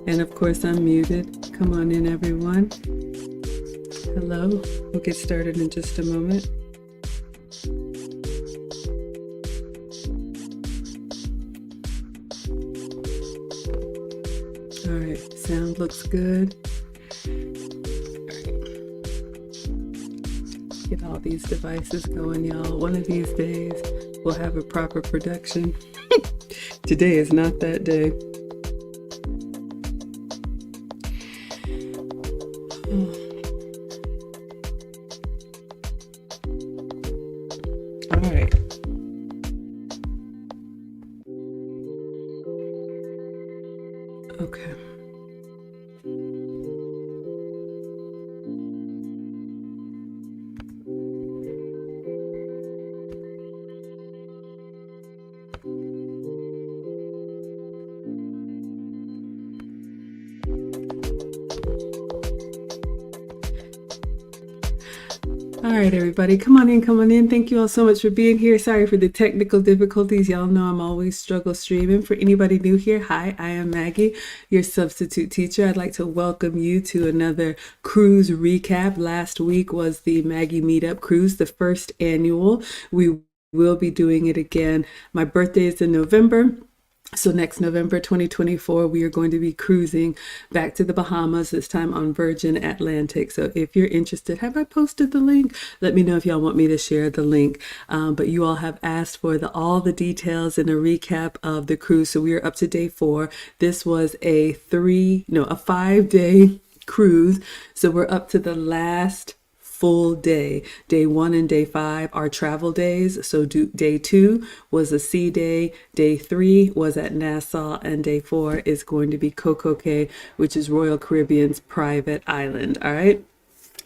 And of course, I'm muted. Come on in, everyone. Hello. We'll get started in just a moment. All right, sound looks good. Get all these devices going, y'all. One of these days, we'll have a proper production. Today is not that day. All right. Okay. All right, everybody, come on in, come on in. Thank you all so much for being here. Sorry for the technical difficulties. Y'all know I'm always struggle streaming. For anybody new here, hi, I am Maggie, your substitute teacher. I'd like to welcome you to another cruise recap. Last week was the Maggie Meetup cruise, the first annual. We will be doing it again. My birthday is in November. So next November 2024, we are going to be cruising back to the Bahamas, this time on Virgin Atlantic. So if you're interested, have I posted the link? Let me know if y'all want me to share the link. But you all have asked for all the details and a recap of the cruise. So we are up to day 4. This was a 5-day cruise. So we're up to the last full day. Day 1 and day 5 are travel days. So day 2 was a sea day. Day 3 was at Nassau, and day 4 is going to be Coco Cay, which is Royal Caribbean's private island. All right.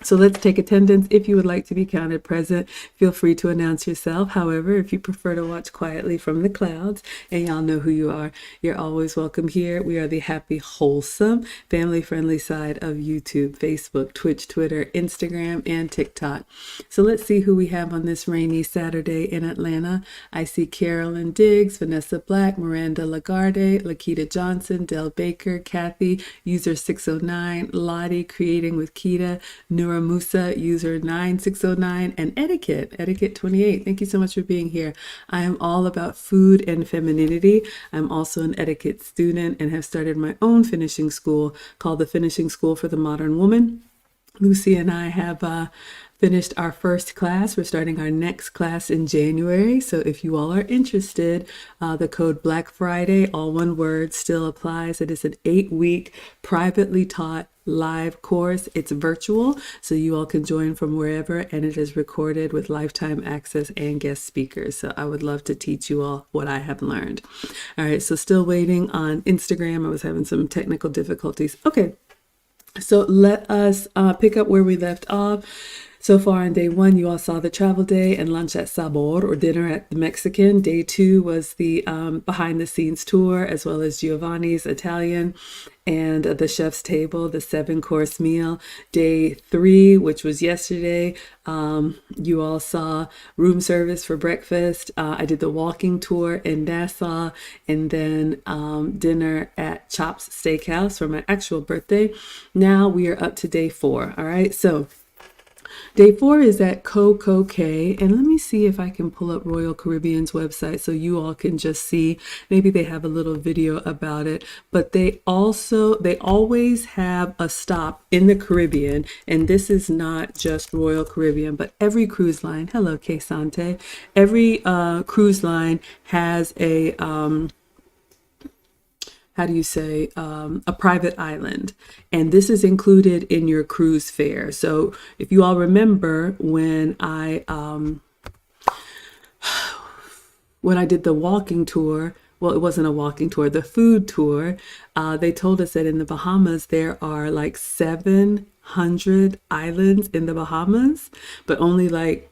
So let's take attendance. If you would like to be counted present, feel free to announce yourself. However, if you prefer to watch quietly from the clouds, and y'all know who you are, you're always welcome here. We are the happy, wholesome, family-friendly side of YouTube, Facebook, Twitch, Twitter, Instagram, and TikTok. So let's see who we have on this rainy Saturday in Atlanta. I see Carolyn Diggs, Vanessa Black, Miranda Lagarde, Lakita Johnson, Del Baker, Kathy, user 609, Lottie, Creating with Kita, Musa, user 9609, and Etiquette 28. Thank you so much for being here. I am all about food and femininity. I'm also an etiquette student and have started my own finishing school called the Finishing School for the Modern Woman. Lucy and I have finished our first class. We're starting our next class in January. So if you all are interested, the code Black Friday, all one word, still applies. It is an 8-week privately taught live course. It's virtual, so you all can join from wherever, and it is recorded with lifetime access and guest speakers. So I would love to teach you all what I have learned. All right, so still waiting on Instagram. I was having some technical difficulties. Okay, so let us pick up where we left off. So far on day 1, you all saw the travel day and lunch at Sabor, or dinner at the Mexican. Day 2 was the behind the scenes tour, as well as Giovanni's Italian and the chef's table, the 7-course meal. Day 3, which was yesterday, you all saw room service for breakfast. I did the walking tour in Nassau, and then dinner at Chops Steakhouse for my actual birthday. Now we are up to day 4. All right, so day 4 is at Coco Cay, and let me see if I can pull up Royal Caribbean's website so you all can just see. Maybe they have a little video about it, but they always have a stop in the Caribbean, and this is not just Royal Caribbean, but every cruise line. Hello, Kay Sante. Every cruise line has a a private island, and this is included in your cruise fare. So if you all remember, when I did the walking tour, well, it wasn't a walking tour, the food tour, they told us that in the Bahamas there are like 700 islands in the Bahamas, but only like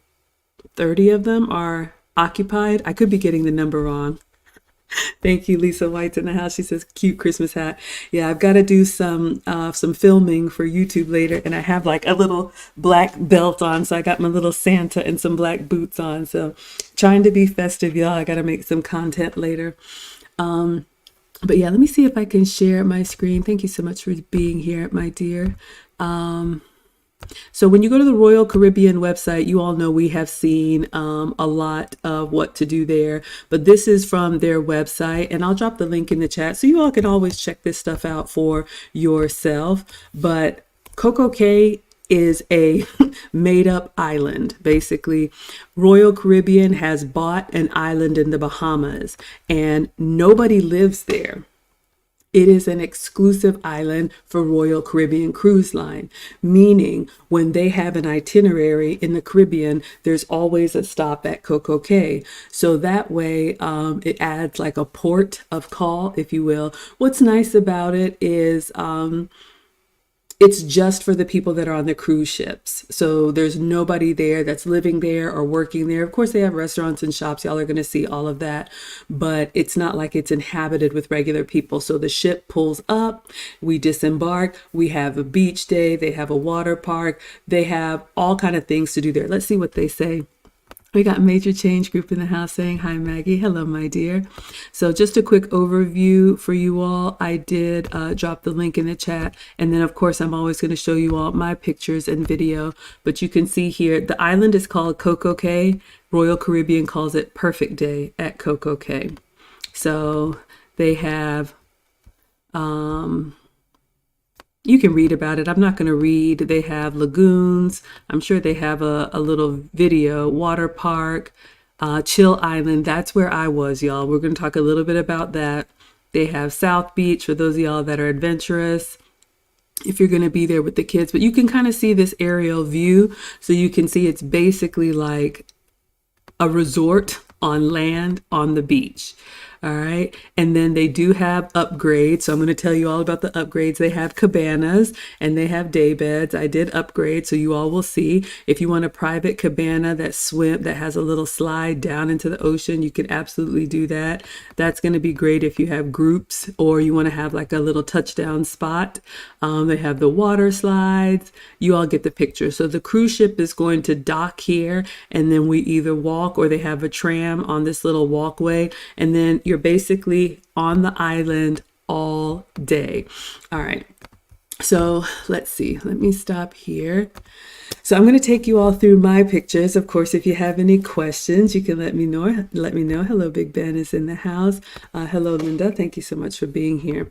30 of them are occupied. I could be getting the number wrong. Thank you, Lisa White's in the house. She says, cute Christmas hat. Yeah, I've got to do some filming for YouTube later, and I have like a little black belt on, so I got my little Santa and some black boots on. So trying to be festive, y'all. I got to make some content later. But yeah, let me see if I can share my screen. Thank you so much for being here, my dear. So when you go to the Royal Caribbean website, you all know we have seen a lot of what to do there. But this is from their website, and I'll drop the link in the chat so you all can always check this stuff out for yourself. But Coco Cay is a made up island. Basically, Royal Caribbean has bought an island in the Bahamas, and nobody lives there. It is an exclusive island for Royal Caribbean Cruise Line, meaning when they have an itinerary in the Caribbean, there's always a stop at Coco Cay. So that way, it adds like a port of call, if you will. What's nice about it is it's just for the people that are on the cruise ships. So there's nobody there that's living there or working there. Of course, they have restaurants and shops. Y'all are going to see all of that, but it's not like it's inhabited with regular people. So the ship pulls up, we disembark, we have a beach day, they have a water park, they have all kind of things to do there. Let's see what they say. We got Major Change Group in the house saying, hi, Maggie. Hello, my dear. So just a quick overview for you all. I did drop the link in the chat. And then, of course, I'm always going to show you all my pictures and video. But you can see here, the island is called Coco Cay. Royal Caribbean calls it Perfect Day at Coco Cay. So they have... you can read about it. I'm not going to read. They have lagoons. I'm sure they have a little video, water park, Chill Island. That's where I was, y'all. We're going to talk a little bit about that. They have South Beach for those of y'all that are adventurous, if you're going to be there with the kids. But you can kind of see this aerial view. So you can see it's basically like a resort on land on the beach. All right. And then they do have upgrades. So I'm going to tell you all about the upgrades. They have cabanas and they have day beds. I did upgrade. So you all will see if you want a private cabana that has a little slide down into the ocean, you can absolutely do that. That's going to be great if you have groups or you want to have like a little touchdown spot. They have the water slides. You all get the picture. So the cruise ship is going to dock here and then we either walk or they have a tram on this little walkway. And then you're basically on the island all day. All right. So let's see. Let me stop here. So I'm going to take you all through my pictures. Of course, if you have any questions, you can let me know. Hello, Big Ben is in the house. Hello, Linda. Thank you so much for being here.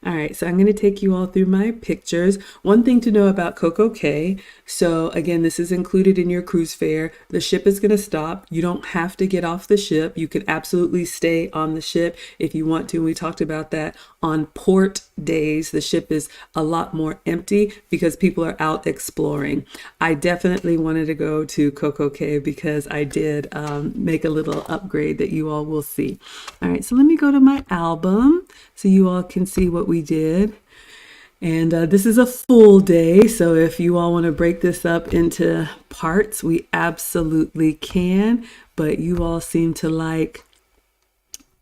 All right, so I'm going to take you all through my pictures. One thing to know about Coco Cay. So again, this is included in your cruise fare. The ship is going to stop. You don't have to get off the ship. You can absolutely stay on the ship if you want to. We talked about that on port days. The ship is a lot more empty because people are out exploring. I definitely wanted to go to Coco Cay because I did make a little upgrade that you all will see. All right, so let me go to my album so you all can see what we did. And this is a full day, so if you all want to break this up into parts, we absolutely can, but you all seem to like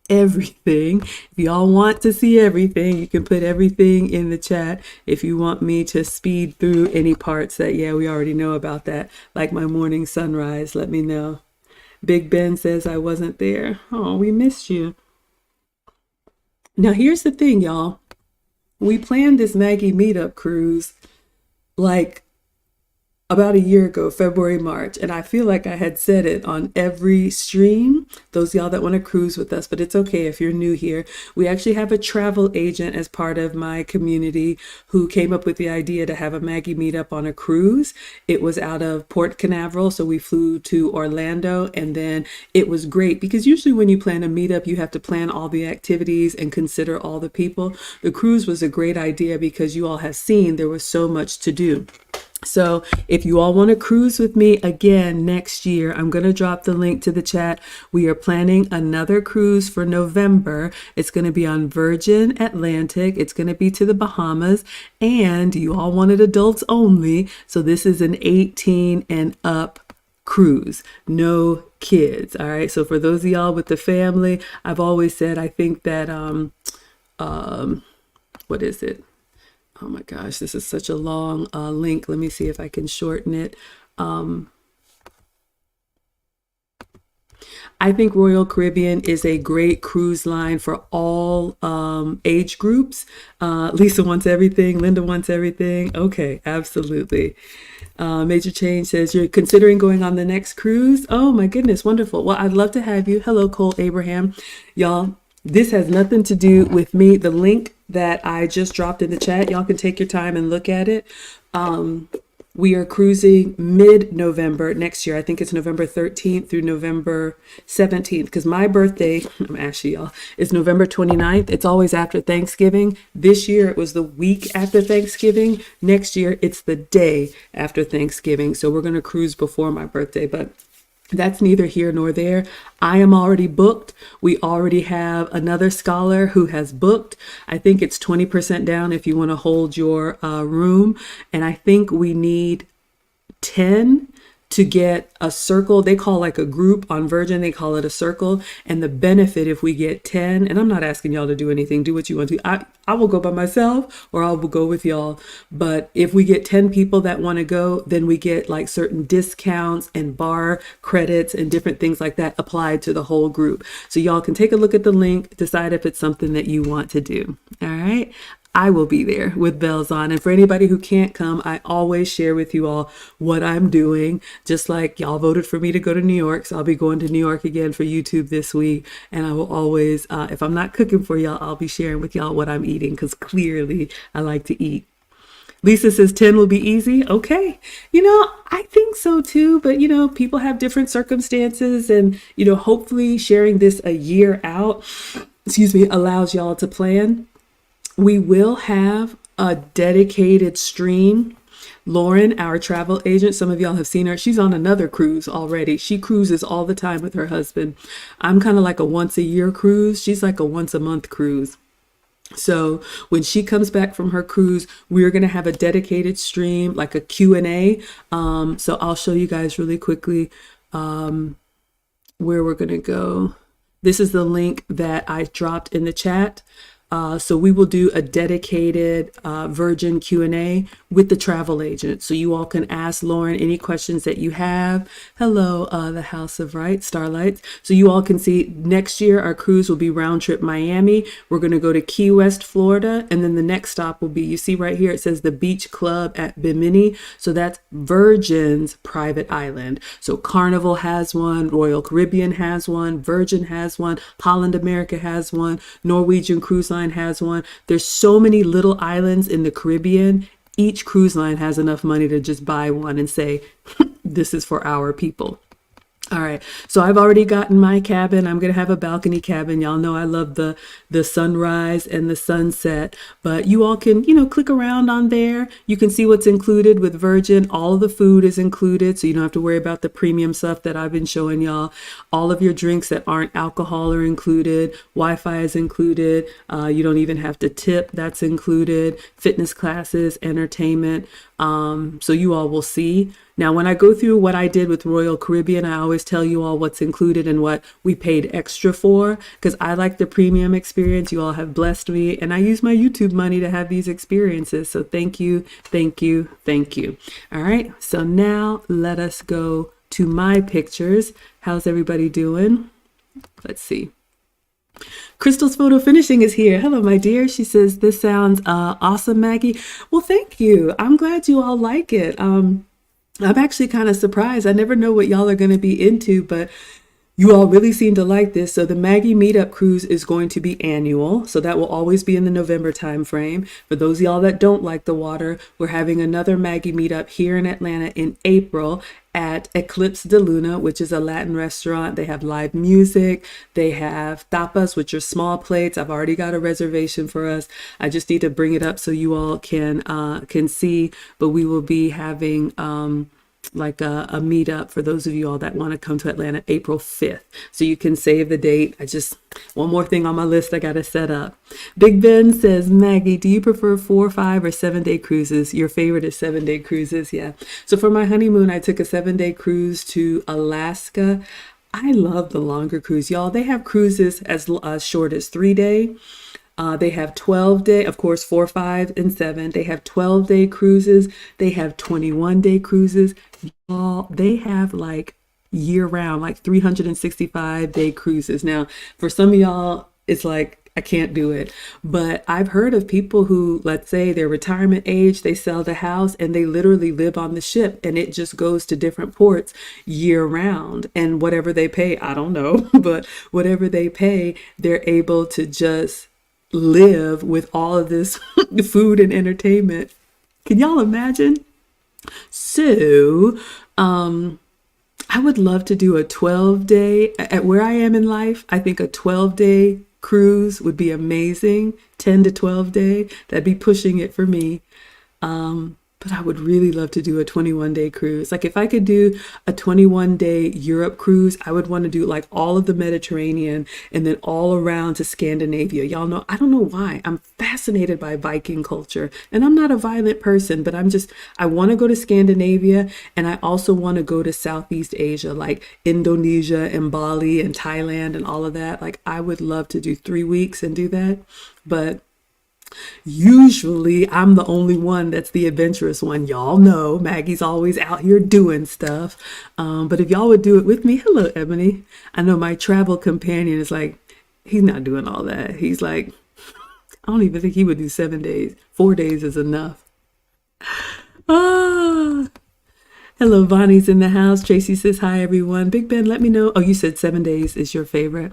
everything. If y'all want to see everything, you can put everything in the chat. If you want me to speed through any parts that, yeah, we already know about that, like my morning sunrise, let me know. Big Ben says I wasn't there. Oh, we missed you. Now, here's the thing, y'all. We planned this Maggie Meetup cruise like about a year ago, February, March, and I feel like I had said it on every stream, those y'all that want to cruise with us, but it's okay if you're new here. We actually have a travel agent as part of my community who came up with the idea to have a Maggie Meetup on a cruise. It was out of Port Canaveral, so we flew to Orlando, and then it was great because usually when you plan a meetup, you have to plan all the activities and consider all the people. The cruise was a great idea because you all have seen there was so much to do. So if you all want to cruise with me again next year, I'm going to drop the link to the chat. We are planning another cruise for November. It's going to be on Virgin Atlantic. It's going to be to the Bahamas, and you all wanted adults only. So this is an 18 and up cruise, no kids. All right. So for those of y'all with the family, I've always said, I think that, what is it? Oh my gosh, this is such a long link. Let me see if I can shorten it. I think Royal Caribbean is a great cruise line for all age groups. Lisa wants everything. Linda wants everything. Okay, absolutely. Major Change says, you're considering going on the next cruise? Oh my goodness, wonderful. Well, I'd love to have you. Hello, Cole Abraham. Y'all, this has nothing to do with me. The link that I just dropped in the chat, y'all can take your time and look at it. We are cruising mid-November next year. I think it's November 13th through November 17th, because my birthday, I'm ashy, y'all, is November 29th. It's always after Thanksgiving. This year it was the week after Thanksgiving. Next year it's the day after Thanksgiving. So we're going to cruise before my birthday, but that's neither here nor there. I am already booked. We already have another scholar who has booked. I think it's 20% down if you want to hold your room. And I think we need 10 to get a circle. They call like a group on Virgin, they call it a circle. And the benefit if we get 10, and I'm not asking y'all to do anything, do what you want to. I will go by myself or I will go with y'all. But if we get 10 people that want to go, then we get like certain discounts and bar credits and different things like that applied to the whole group. So y'all can take a look at the link, decide if it's something that you want to do. All right. I will be there with bells on. And for anybody who can't come, I always share with you all what I'm doing. Just like y'all voted for me to go to New York. So I'll be going to New York again for YouTube this week. And I will always, if I'm not cooking for y'all, I'll be sharing with y'all what I'm eating, because clearly I like to eat. Lisa says 10 will be easy. Okay. I think so too. But, people have different circumstances. And, hopefully sharing this a year out, allows y'all to plan. We will have a dedicated stream. Lauren, our travel agent, some of y'all have seen her. She's on another cruise already. She cruises all the time with her husband. I'm kind of like a once a year cruise. She's like a once a month cruise. So when she comes back from her cruise, we're going to have a dedicated stream, like a Q&A. So I'll show you guys really quickly where we're going to go. This is the link that I dropped in the chat. So we will do a dedicated Virgin Q&A with the travel agent. So you all can ask Lauren any questions that you have. Hello, the House of Starlights. So you all can see next year our cruise will be round trip Miami. We're going to go to Key West, Florida. And then the next stop will be, you see right here, it says the Beach Club at Bimini. So that's Virgin's private island. So Carnival has one, Royal Caribbean has one, Virgin has one, Holland America has one, Norwegian Cruise Line has one. There's so many little islands in the Caribbean. Each cruise line has enough money to just buy one and say, this is for our people. All right. So I've already gotten my cabin. I'm going to have a balcony cabin. Y'all know I love the sunrise and the sunset, but you all can, click around on there. You can see what's included with Virgin. All of the food is included. So you don't have to worry about the premium stuff that I've been showing y'all. All of your drinks that aren't alcohol are included. Wi-Fi is included. You don't even have to tip. That's included. Fitness classes, entertainment. So you all will see. Now, when I go through what I did with Royal Caribbean, I always tell you all what's included and what we paid extra for, because I like the premium experience. You all have blessed me, and I use my YouTube money to have these experiences. So thank you, thank you, thank you. All right. So now let us go to my pictures. How's everybody doing? Let's see. Crystal's photo finishing is here. Hello, my dear. She says, this sounds awesome, Maggie. Well, thank you. I'm glad you all like it. I'm actually kind of surprised. I never know what y'all are going to be into, but you all really seem to like this. So the Maggie Meetup cruise is going to be annual. So that will always be in the November timeframe. For those of y'all that don't like the water, we're having another Maggie Meetup here in Atlanta in April at Eclipse de Luna, which is a Latin restaurant. They have live music. They have tapas, which are small plates. I've already got a reservation for us. I just need to bring it up so you all can see. But we will be having like a meetup for those of you all that want to come to Atlanta April 5th. So you can save the date. One more thing on my list I got to set up. Big Ben says, Maggie, do you prefer 4, 5, or 7-day cruises? Your favorite is 7-day cruises. Yeah. So for my honeymoon, I took a 7-day cruise to Alaska. I love the longer cruise, y'all. They have cruises as short as 3-day. They have 12-day, of course, 4, 5, and 7. They have 12-day cruises. They have 21-day cruises. Y'all, they have like year round, like 365-day cruises. Now, for some of y'all, it's like, I can't do it. But I've heard of people who, let's say their retirement age, they sell the house and they literally live on the ship and it just goes to different ports year round. And whatever they pay, I don't know, but whatever they pay, they're able to just live with all of this food and entertainment. Can y'all imagine? So, I would love to do a 12-day at where I am in life. I think a 12-day cruise would be amazing. 10 to 12 day. That'd be pushing it for me. But I would really love to do a 21-day cruise. Like if I could do a 21-day Europe cruise, I would want to do like all of the Mediterranean and then all around to Scandinavia. Y'all know, I don't know why. I'm fascinated by Viking culture and I'm not a violent person, but I want to go to Scandinavia and I also want to go to Southeast Asia, like Indonesia and Bali and Thailand and all of that. Like I would love to do 3 weeks and do that. But usually I'm the only one that's the adventurous one. Y'all know Maggie's always out here doing stuff. But if y'all would do it with me, hello, Ebony. I know my travel companion is like, he's not doing all that. He's like, I don't even think he would do 7 days. 4 days is enough. Ah. Hello, Bonnie's in the house. Tracy says, hi, everyone. Big Ben, let me know. Oh, you said 7 days is your favorite.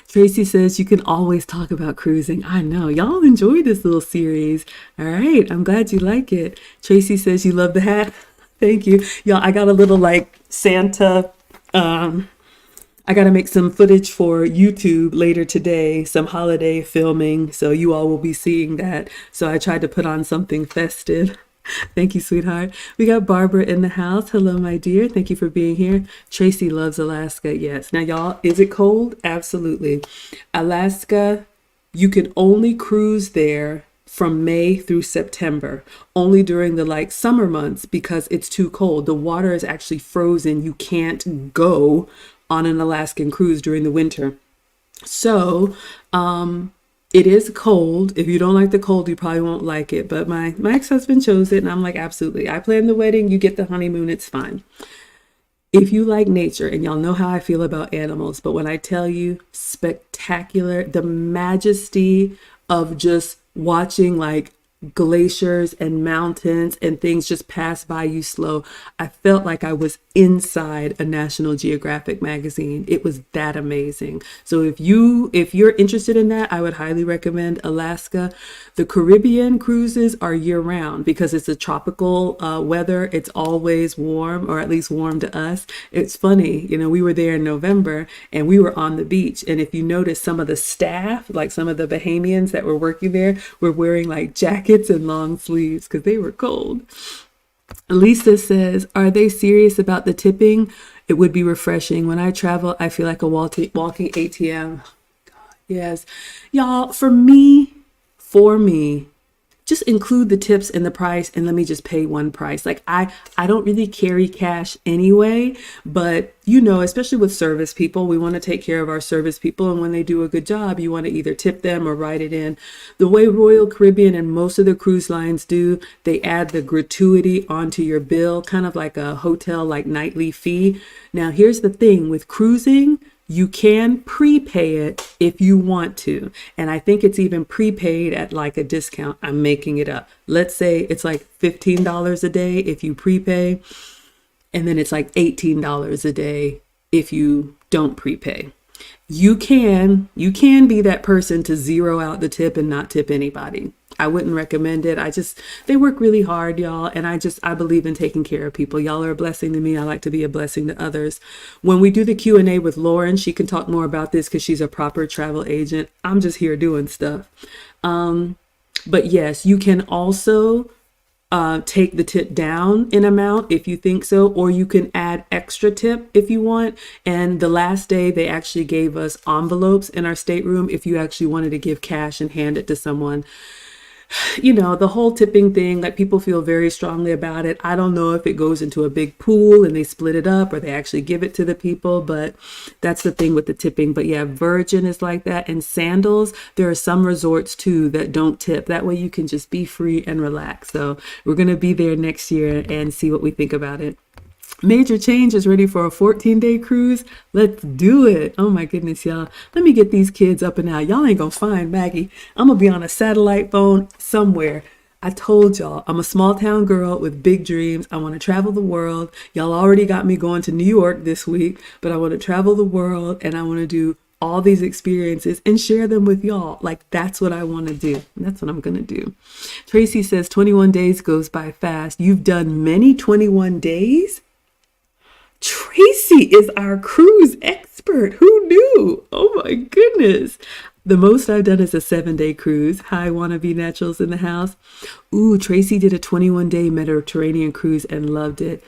Tracy says, you can always talk about cruising. I know. Y'all enjoy this little series. All right. I'm glad you like it. Tracy says, you love the hat. Thank you. Y'all, I got a little like Santa. I got to make some footage for YouTube later today, some holiday filming. So you all will be seeing that. So I tried to put on something festive. Thank you, sweetheart. We got Barbara in the house. Hello, my dear. Thank you for being here. Tracy loves Alaska. Yes. Now, y'all, is it cold? Absolutely. Alaska, you can only cruise there from May through September, only during the like summer months because it's too cold. The water is actually frozen. You can't go on an Alaskan cruise during the winter. So, it is cold. If you don't like the cold, you probably won't like it. But my ex-husband chose it and I'm like, absolutely. I planned the wedding. You get the honeymoon. It's fine. If you like nature, and y'all know how I feel about animals, but when I tell you spectacular, the majesty of just watching like glaciers and mountains and things just pass by you slow. I felt like I was inside a National Geographic magazine. It was that amazing. So if you're interested in that, I would highly recommend Alaska. The Caribbean cruises are year round because it's a tropical weather. It's always warm, or at least warm to us. It's funny, we were there in November and we were on the beach. And if you notice, some of the staff, like some of the Bahamians that were working there, were wearing like jackets and long sleeves because they were cold. Lisa says, are they serious about the tipping? It would be refreshing. When I travel, I feel like a walking ATM. God, yes. Y'all, for me, just include the tips in the price and let me just pay one price. Like I don't really carry cash anyway, but especially with service people, we want to take care of our service people. And when they do a good job, you want to either tip them or write it in. The way Royal Caribbean and most of the cruise lines do, they add the gratuity onto your bill, kind of like a hotel, like nightly fee. Now, here's the thing with cruising. You can prepay it if you want to. And I think it's even prepaid at like a discount. I'm making it up. Let's say it's like $15 a day if you prepay. And then it's like $18 a day if you don't prepay. You can be that person to zero out the tip and not tip anybody. I wouldn't recommend it. They work really hard, y'all. And I believe in taking care of people. Y'all are a blessing to me. I like to be a blessing to others. When we do the Q&A with Lauren, she can talk more about this because she's a proper travel agent. I'm just here doing stuff. But yes, you can also take the tip down in amount if you think so, or you can add extra tip if you want. And the last day they actually gave us envelopes in our stateroom if you actually wanted to give cash and hand it to someone. The whole tipping thing, like people feel very strongly about it. I don't know if it goes into a big pool and they split it up or they actually give it to the people, but that's the thing with the tipping. But yeah, Virgin is like that. And Sandals, there are some resorts too that don't tip. That way you can just be free and relax. So we're going to be there next year and see what we think about it. Major Change is ready for a 14-day cruise. Let's do it. Oh my goodness, y'all. Let me get these kids up and out. Y'all ain't gonna find Maggie. I'm gonna be on a satellite phone somewhere. I told y'all, I'm a small town girl with big dreams. I want to travel the world. Y'all already got me going to New York this week, but I want to travel the world and I want to do all these experiences and share them with y'all. Like, that's what I want to do. And that's what I'm going to do. Tracy says 21 days goes by fast. You've done many 21 days? Tracy is our cruise expert. Who knew? Oh my goodness. The most I've done is a 7-day cruise. Hi, wannabe naturals in the house. Ooh, Tracy did a 21-day Mediterranean cruise and loved it.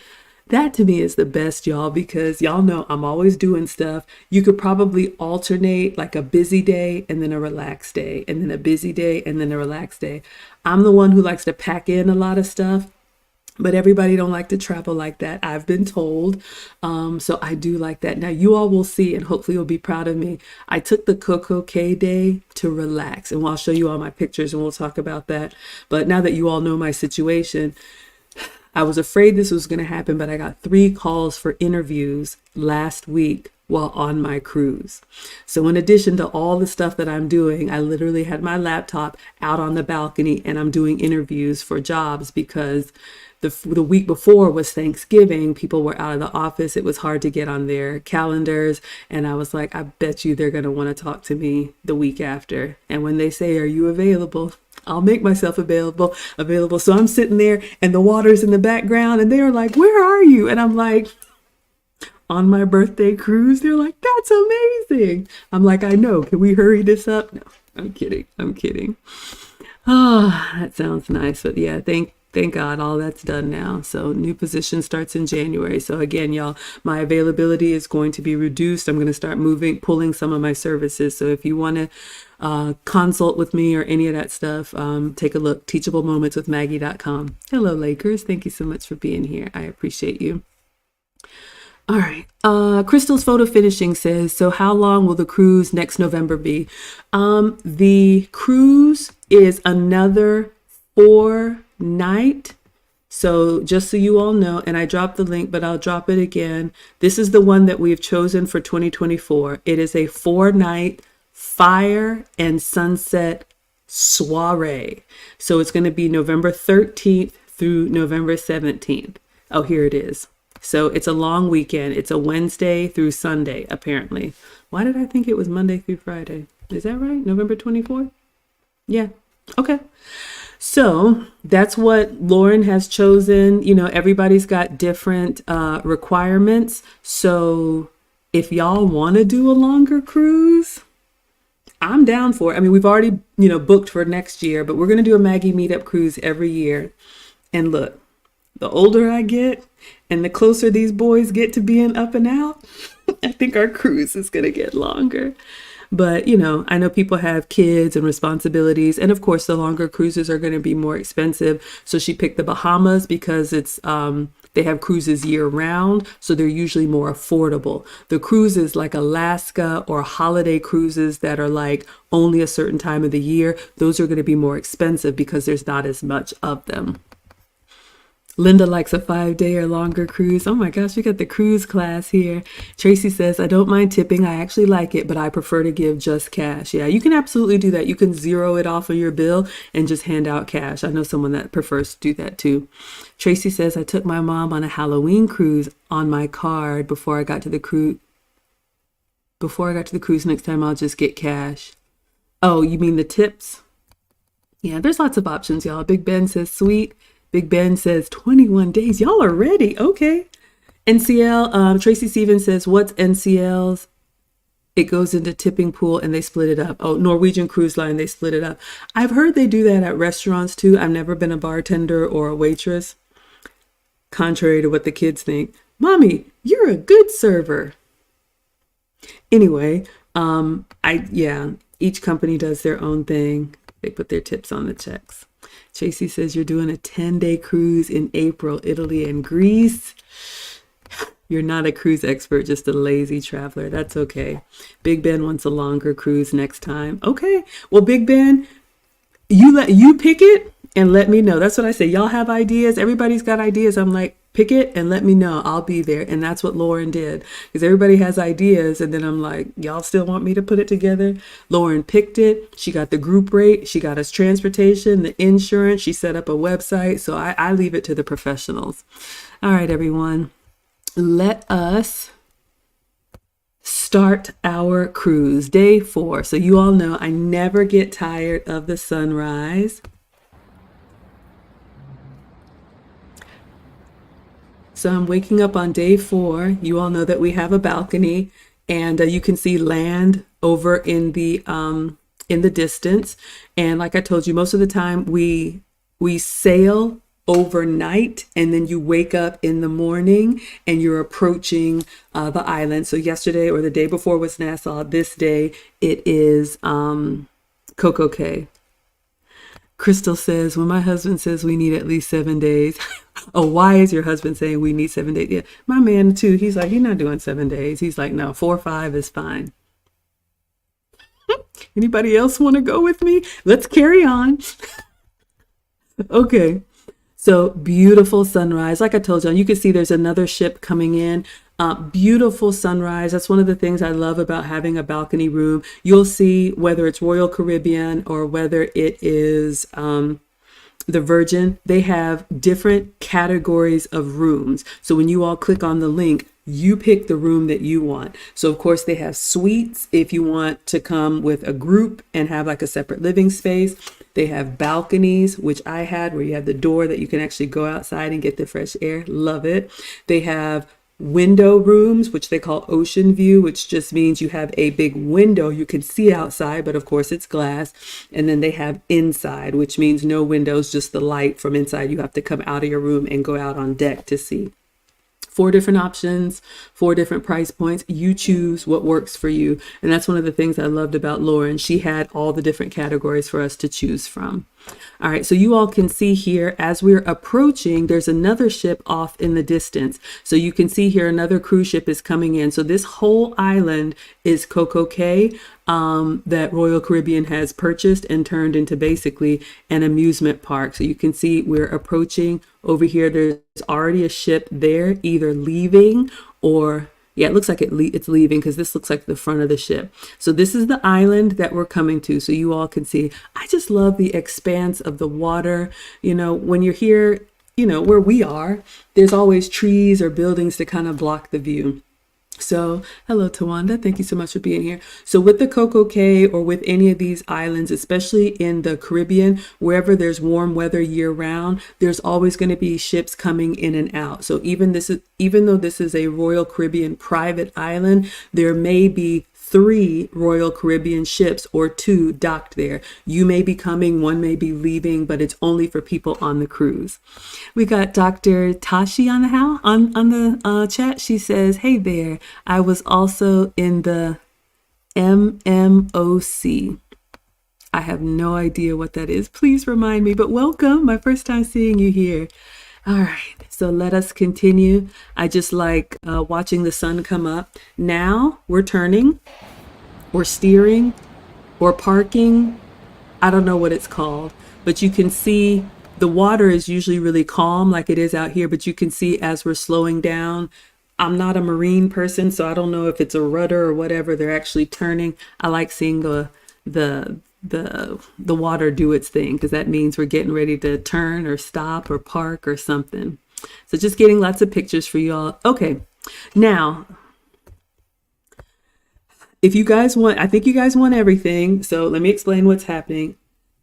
That to me is the best, y'all, because y'all know I'm always doing stuff. You could probably alternate like a busy day and then a relaxed day, and then a busy day and then a relaxed day. I'm the one who likes to pack in a lot of stuff. But everybody don't like to travel like that, I've been told. So I do like that. Now you all will see, and hopefully you'll be proud of me. I took the Coco K day to relax, and I'll show you all my pictures and we'll talk about that. But now that you all know my situation, I was afraid this was going to happen, but I got 3 calls for interviews last week while on my cruise. So in addition to all the stuff that I'm doing, I literally had my laptop out on the balcony and I'm doing interviews for jobs because the week before was Thanksgiving. People were out of the office. It was hard to get on their calendars. And I was like, I bet you they're going to want to talk to me the week after. And when they say, are you available? I'll make myself available. So I'm sitting there and the water's in the background and they're like, where are you? And I'm like, on my birthday cruise. They're like, that's amazing. I'm like, I know. Can we hurry this up? No, I'm kidding. Oh, that sounds nice. But yeah, thank God all that's done now. So new position starts in January. So again, y'all, my availability is going to be reduced. I'm going to start pulling some of my services. So if you want to consult with me or any of that stuff, take a look, teachablemoments.maggie.com. Hello, Lakers. Thank you so much for being here. I appreciate you. All right. Crystal's photo finishing says, so how long will the cruise next November be? The cruise is another 4-night. So just so you all know, and I dropped the link, but I'll drop it again. This is the one that we've chosen for 2024. It is a 4-night fire and sunset soiree. So it's going to be November 13th through November 17th. Oh, here it is. So it's a long weekend. It's a Wednesday through Sunday, apparently. Why did I think it was Monday through Friday? Is that right? November 24th? Yeah. Okay. So that's what Lauren has chosen. You know, everybody's got different requirements. So if y'all want to do a longer cruise, I'm down for it. I mean, we've already, booked for next year, but we're going to do a Maggie Meetup cruise every year. And look, the older I get and the closer these boys get to being up and out, I think our cruise is going to get longer. But, I know people have kids and responsibilities. And of course, the longer cruises are going to be more expensive. So she picked the Bahamas because it's they have cruises year round. So they're usually more affordable. The cruises like Alaska or holiday cruises that are like only a certain time of the year, those are going to be more expensive because there's not as much of them. Linda likes a 5-day or longer cruise. Oh my gosh, we got the cruise class here. Tracy says, I don't mind tipping. I actually like it, but I prefer to give just cash. Yeah, you can absolutely do that. You can zero it off of your bill and just hand out cash. I know someone that prefers to do that too. Tracy says, I took my mom on a Halloween cruise on my card before I got to the cruise. Next time I'll just get cash. Oh, you mean the tips? Yeah, there's lots of options, y'all. Big Ben says, sweet. Big Ben says 21 days. Y'all are ready. Okay. NCL, Tracy Stevens says, what's NCL's? It goes into tipping pool and they split it up. Oh, Norwegian Cruise Line, they split it up. I've heard they do that at restaurants too. I've never been a bartender or a waitress. Contrary to what the kids think. Mommy, you're a good server. Anyway, each company does their own thing. They put their tips on the checks. Tracy says you're doing a 10-day cruise in April, Italy and Greece. You're not a cruise expert, just a lazy traveler. That's okay. Big Ben wants a longer cruise next time. Okay. Well, Big Ben, you pick it and let me know. That's what I say. Y'all have ideas. Everybody's got ideas. I'm like, pick it and let me know. I'll be there. And that's what Lauren did, because everybody has ideas. And then I'm like, y'all still want me to put it together? Lauren picked it. She got the group rate. She got us transportation, the insurance. She set up a website. So I leave it to the professionals. All right, everyone. Let us start our cruise. Day 4. So you all know I never get tired of the sunrise. So I'm waking up on day 4. You all know that we have a balcony, and you can see land over in the distance. And like I told you, most of the time we sail overnight, and then you wake up in the morning and you're approaching the island. So yesterday or the day before was Nassau. This day it is Coco Cay. Crystal says, when my husband says we need at least 7 days. Oh, why is your husband saying we need 7 days? Yeah, my man too. He's like, you're not doing 7 days. He's like, no, 4 or 5 is fine. Anybody else want to go with me? Let's carry on. Okay. So beautiful sunrise. Like I told you, you can see there's another ship coming in. Beautiful sunrise. That's one of the things I love about having a balcony room. You'll see whether it's Royal Caribbean or whether it is the Virgin, they have different categories of rooms. So when you all click on the link, you pick the room that you want. So of course they have suites if you want to come with a group and have like a separate living space. They have balconies, which I had, where you have the door that you can actually go outside and get the fresh air. Love it. They have window rooms, which they call ocean view, which just means you have a big window you can see outside, but of course it's glass. And then they have inside, which means no windows, just the light from inside. You have to come out of your room and go out on deck to see. 4 different options, 4 different price points. You choose what works for you. And that's one of the things I loved about Lauren. She had all the different categories for us to choose from. All right, so you all can see here as we're approaching, there's another ship off in the distance. So you can see here another cruise ship is coming in. So this whole island is Coco Cay that Royal Caribbean has purchased and turned into basically an amusement park. So you can see we're approaching over here. There's already a ship there, either leaving or yeah, it looks like it's leaving, because this looks like the front of the ship. So this is the island that we're coming to. So you all can see, I just love the expanse of the water. You know, when you're here, you know, where we are, there's always trees or buildings to kind of block the view. So hello, Tawanda. Thank you so much for being here. So with the Coco Cay or with any of these islands, especially in the Caribbean, wherever there's warm weather year round, there's always going to be ships coming in and out. So even though this is a Royal Caribbean private island, there may be 3 Royal Caribbean ships or 2 docked there. You may be coming, one may be leaving, but it's only for people on the cruise. We got Dr. Tashi on the chat. She says, hey there, I was also in the MMOC. I have no idea what that is. Please remind me, but welcome. My first time seeing you here. All right, so let us continue. I just like watching the sun come up. Now we're turning or steering or parking. I don't know what it's called, but you can see the water is usually really calm like it is out here, but you can see as we're slowing down. I'm not a marine person, so I don't know if it's a rudder or whatever. They're actually turning. I like seeing the water do its thing, because that means we're getting ready to turn or stop or park or something. So just getting lots of pictures for you all. Okay, now if you guys want, I think you guys want everything, so let me explain what's happening.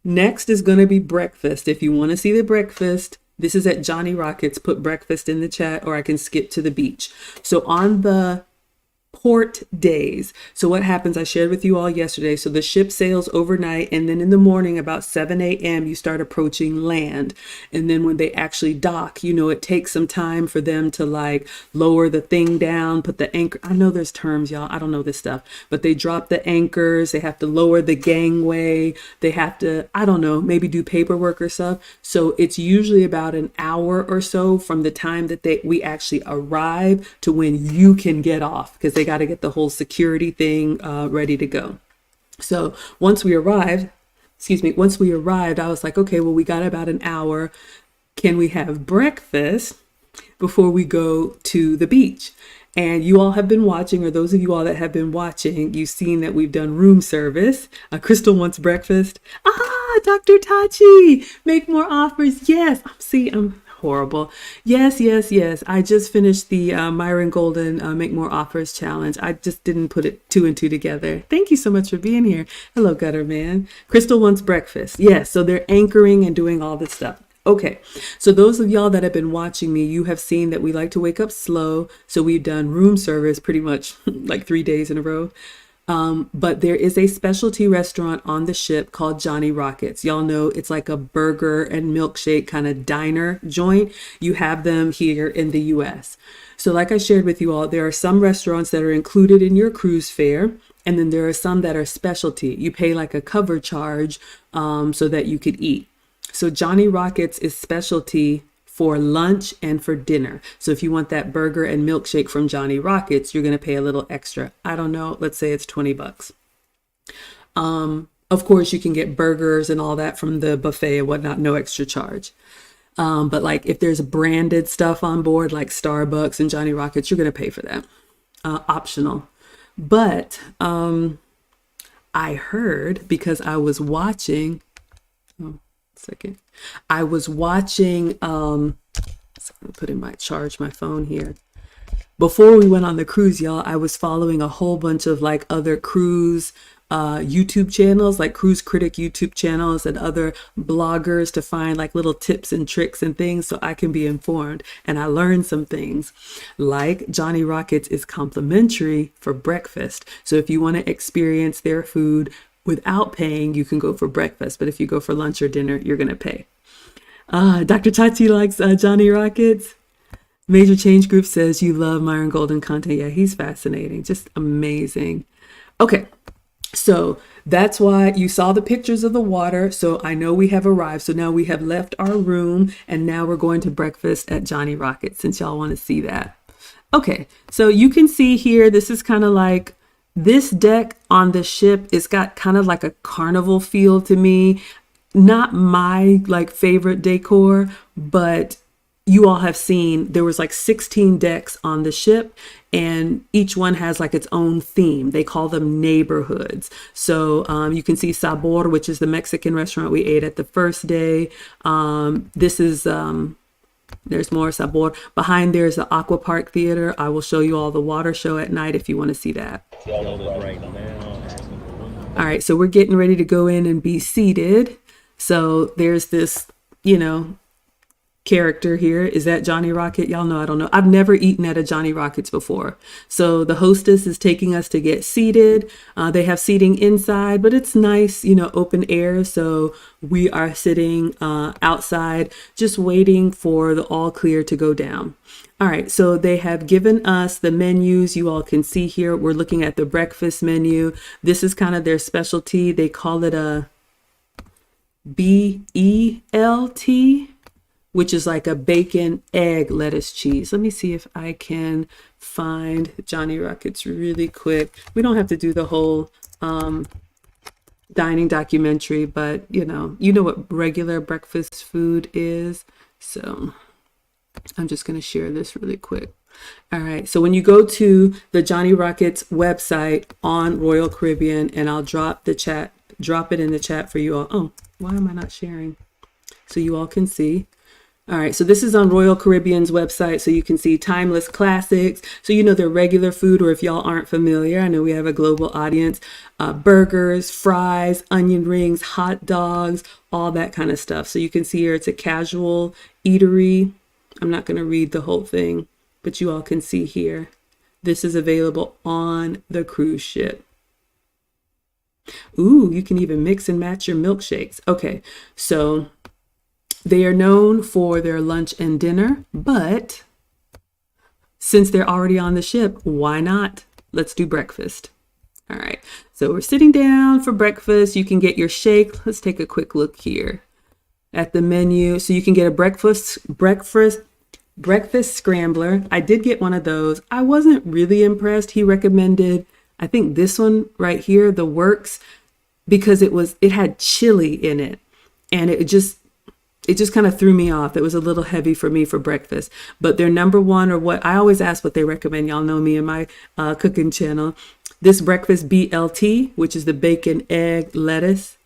Next is going to be breakfast. If you want to see the breakfast, this is at Johnny Rockets. Put breakfast in the chat, or I can skip to the beach. So on the port days. So what happens, I shared with you all yesterday. So the ship sails overnight, and then in the morning about 7 a.m. you start approaching land. And then when they actually dock, you know, it takes some time for them to like lower the thing down, put the anchor. I know there's terms, y'all. I don't know this stuff, but they drop the anchors. They have to lower the gangway. They have to, I don't know, maybe do paperwork or stuff. So it's usually about an hour or so from the time that we actually arrive to when you can get off, because they got to get the whole security thing ready to go. So once we arrived, I was like, okay, well, we got about an hour. Can we have breakfast? before we go to the beach. And you all have been watching, or those of you all that have been watching, you've seen that we've done room service. Crystal wants breakfast. Dr. Tachi, make more offers. Yes, I'm horrible. Yes. I just finished the Myron Golden Make More Offers challenge. I just didn't put it two and two together. Thank you so much for being here. Hello, Gutter Man. Crystal wants breakfast. Yes, so they're anchoring and doing all this stuff. Okay, so those of y'all that have been watching me, you have seen that we like to wake up slow. So we've done room service pretty much like 3 days in a row. But there is a specialty restaurant on the ship called Johnny Rockets. Y'all know it's like a burger and milkshake kind of diner joint. You have them here in the US. So like I shared with you all, there are some restaurants that are included in your cruise fare. And then there are some that are specialty. You pay like a cover charge so that you could eat. So Johnny Rockets is specialty for lunch and for dinner. So if you want that burger and milkshake from Johnny Rockets, you're going to pay a little extra. I don't know. Let's say it's $20. Of course, you can get burgers and all that from the buffet and whatnot, no extra charge. But like if there's branded stuff on board, like Starbucks and Johnny Rockets, you're going to pay for that. Optional. But I heard, because I was watching, I was watching, put in charge my phone here. Before we went on the cruise, y'all, I was following a whole bunch of like other cruise YouTube channels, like cruise critic YouTube channels and other bloggers to find like little tips and tricks and things so I can be informed. And I learned some things like Johnny Rockets is complimentary for breakfast. So if you want to experience their food without paying, you can go for breakfast. But if you go for lunch or dinner, you're going to pay. Dr. Tati likes Johnny Rockets. Major Change Group says you love Myron Golden content. Yeah, he's fascinating. Just amazing. Okay. So that's why you saw the pictures of the water. So I know we have arrived. So now we have left our room and now we're going to breakfast at Johnny Rockets, since y'all want to see that. Okay. So you can see here, this is kind of like this deck on the ship. It's got kind of like a carnival feel to me. Not my like favorite decor, but you all have seen there was like 16 decks on the ship and each one has like its own theme. They call them neighborhoods. So you can see Sabor, which is the Mexican restaurant we ate at the first day. This is there's more Sabor. Behind there is the Aqua Park Theater. I will show you all the water show at night if you want to see that. All right, so we're getting ready to go in and be seated. So there's this, character here. Is that Johnny Rocket? Y'all know I don't know. I've never eaten at a Johnny Rockets before. So the hostess is taking us to get seated. They have seating inside, but it's nice, open air. So we are sitting outside, just waiting for the all clear to go down. All right, so they have given us the menus. You all can see here, we're looking at the breakfast menu. This is kind of their specialty. They call it a BELT, which is like a bacon, egg, lettuce, cheese. Let me see if I can find Johnny Rockets really quick. We don't have to do the whole dining documentary, but you know what regular breakfast food is. So I'm just going to share this really quick. All right. So when you go to the Johnny Rockets website on Royal Caribbean, and I'll drop it in the chat for you all. Oh, why am I not sharing? So you all can see. All right, so this is on Royal Caribbean's website, so you can see timeless classics. So their regular food, or if y'all aren't familiar, I know we have a global audience, burgers, fries, onion rings, hot dogs, all that kind of stuff. So you can see here it's a casual eatery. I'm not going to read the whole thing, but you all can see here. This is available on the cruise ship. Ooh, you can even mix and match your milkshakes. Okay, so they are known for their lunch and dinner, but since they're already on the ship, why not? Let's do breakfast. All right, so we're sitting down for breakfast. You can get your shake. Let's take a quick look here at the menu. So you can get a breakfast scrambler. I did get one of those. I wasn't really impressed. He recommended, I think this one right here, the Works, because it had chili in it, and it just kind of threw me off. It was a little heavy for me for breakfast. But their number one, or what I always ask what they recommend. Y'all know me and my cooking channel. This breakfast BLT, which is the bacon, egg, lettuce,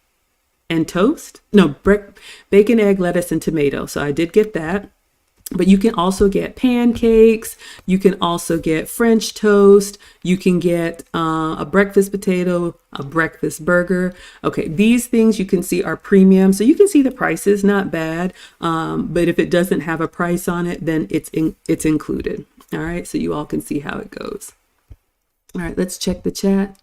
and toast. No, bacon, egg, lettuce, and tomato. So I did get that. But you can also get pancakes. You can also get French toast. You can get a breakfast potato, a breakfast burger. Okay, these things you can see are premium. So you can see the prices, not bad. But if it doesn't have a price on it, then it's included. All right, so you all can see how it goes. All right, let's check the chat.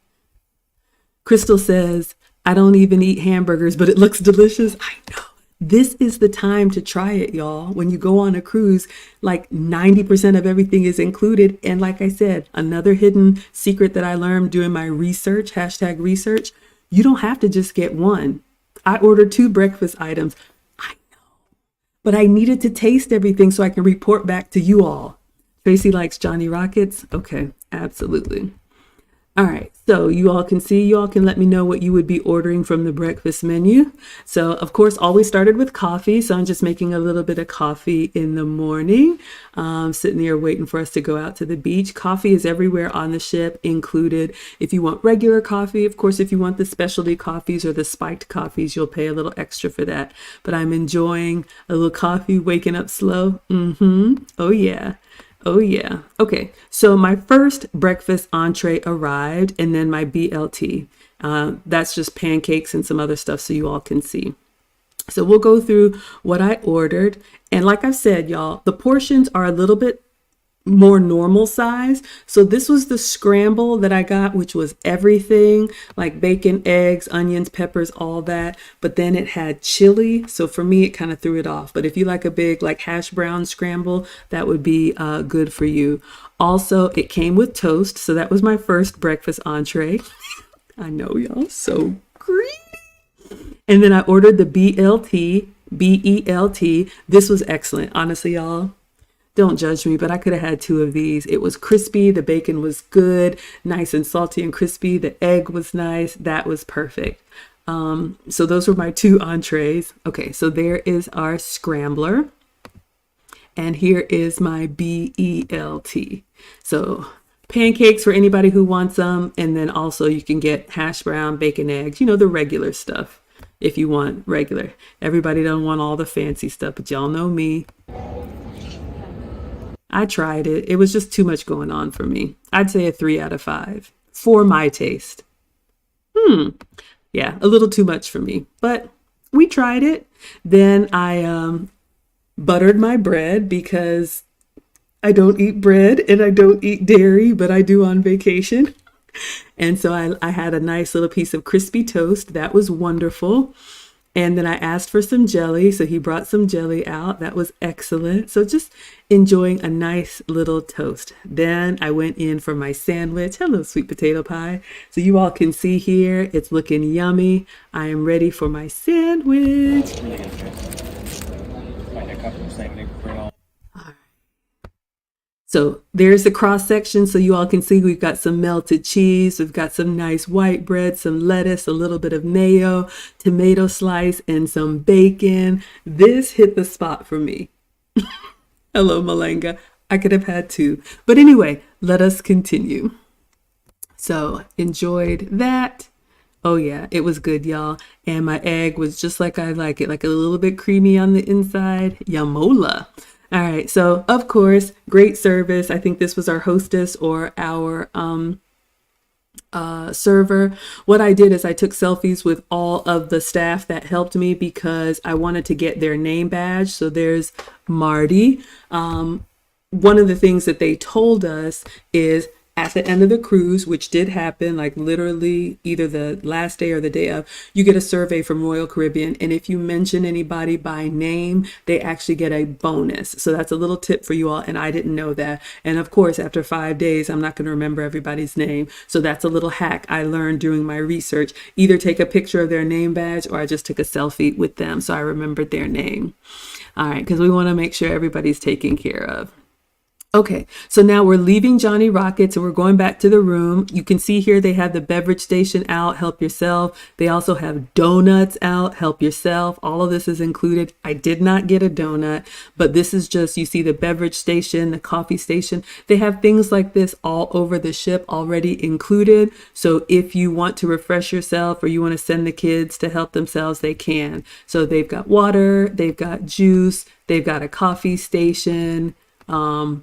Crystal says, I don't even eat hamburgers, but it looks delicious. I know. This is the time to try it, y'all. When you go on a cruise, like 90% of everything is included. And like I said, another hidden secret that I learned doing my research, #research, you don't have to just get one. I ordered 2 breakfast items. I know, but I needed to taste everything so I can report back to you all. Tracy likes Johnny Rockets. Okay, absolutely. All right, so you all can let me know what you would be ordering from the breakfast menu. So of course, always started with coffee. So I'm just making a little bit of coffee in the morning, sitting here waiting for us to go out to the beach. Coffee is everywhere on the ship, included. If you want regular coffee, of course, if you want the specialty coffees or the spiked coffees, you'll pay a little extra for that. But I'm enjoying a little coffee, waking up slow. Oh yeah. Oh yeah. Okay. So my first breakfast entree arrived, and then my BLT. That's just pancakes and some other stuff so you all can see. So we'll go through what I ordered. And like I've said, y'all, the portions are a little bit more normal size. So this was the scramble that I got, which was everything like bacon, eggs, onions, peppers, all that. But then it had chili. So for me, it kind of threw it off. But if you like a big like hash brown scramble, that would be good for you. Also, it came with toast. So that was my first breakfast entree. I know y'all, so greedy. And then I ordered the BLT, BELT. This was excellent. Honestly, y'all. Don't judge me, but I could have had 2 of these. It was crispy. The bacon was good, nice and salty and crispy. The egg was nice. That was perfect. So those were my 2 entrees. Okay, so there is our scrambler. And here is my BELT. So pancakes for anybody who wants them. And then also you can get hash brown, bacon, eggs, the regular stuff if you want regular. Everybody don't want all the fancy stuff, but y'all know me. I tried it. It was just too much going on for me. I'd say a 3 out of 5 for my taste. Yeah, a little too much for me, but we tried it. Then I buttered my bread because I don't eat bread and I don't eat dairy, but I do on vacation. And so I had a nice little piece of crispy toast. That was wonderful. And then I asked for some jelly. So he brought some jelly out. That was excellent. So just enjoying a nice little toast. Then I went in for my sandwich. Hello, sweet potato pie. So you all can see here, it's looking yummy. I am ready for my sandwich. So there's the cross section. So you all can see we've got some melted cheese. We've got some nice white bread, some lettuce, a little bit of mayo, tomato slice, and some bacon. This hit the spot for me. Hello, Malanga. I could have had 2. But anyway, let us continue. So enjoyed that. Oh yeah, it was good, y'all. And my egg was just like I like it, like a little bit creamy on the inside. Yamola. All right, so of course, great service. I think this was our hostess or our server. What I did is I took selfies with all of the staff that helped me because I wanted to get their name badge. So there's Marty. One of the things that they told us is at the end of the cruise, which did happen, like literally either the last day or the day of, you get a survey from Royal Caribbean. And if you mention anybody by name, they actually get a bonus. So that's a little tip for you all. And I didn't know that. And of course, after 5 days, I'm not going to remember everybody's name. So that's a little hack I learned doing my research. Either take a picture of their name badge or I just took a selfie with them. So I remembered their name. All right, because we want to make sure everybody's taken care of. Okay, so now we're leaving Johnny Rockets and we're going back to the room. You can see here they have the beverage station out, help yourself. They also have donuts out, help yourself. All of this is included. I did not get a donut, but this is just, you see the beverage station, the coffee station. They have things like this all over the ship already included. So if you want to refresh yourself or you want to send the kids to help themselves, they can. So they've got water, they've got juice, they've got a coffee station,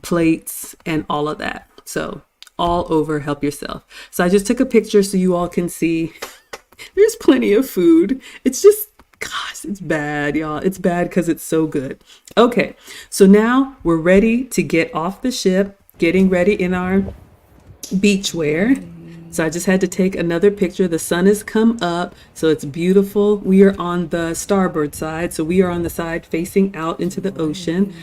plates and all of that. So all over, help yourself. So I just took a picture so you all can see there's plenty of food. It's just, gosh, it's bad, y'all. It's bad because it's so good. Okay, so now we're ready to get off the ship, getting ready in our beach wear. So I just had to take another picture. The sun has come up, so it's beautiful. We are on the starboard side, so we are on the side facing out into the ocean.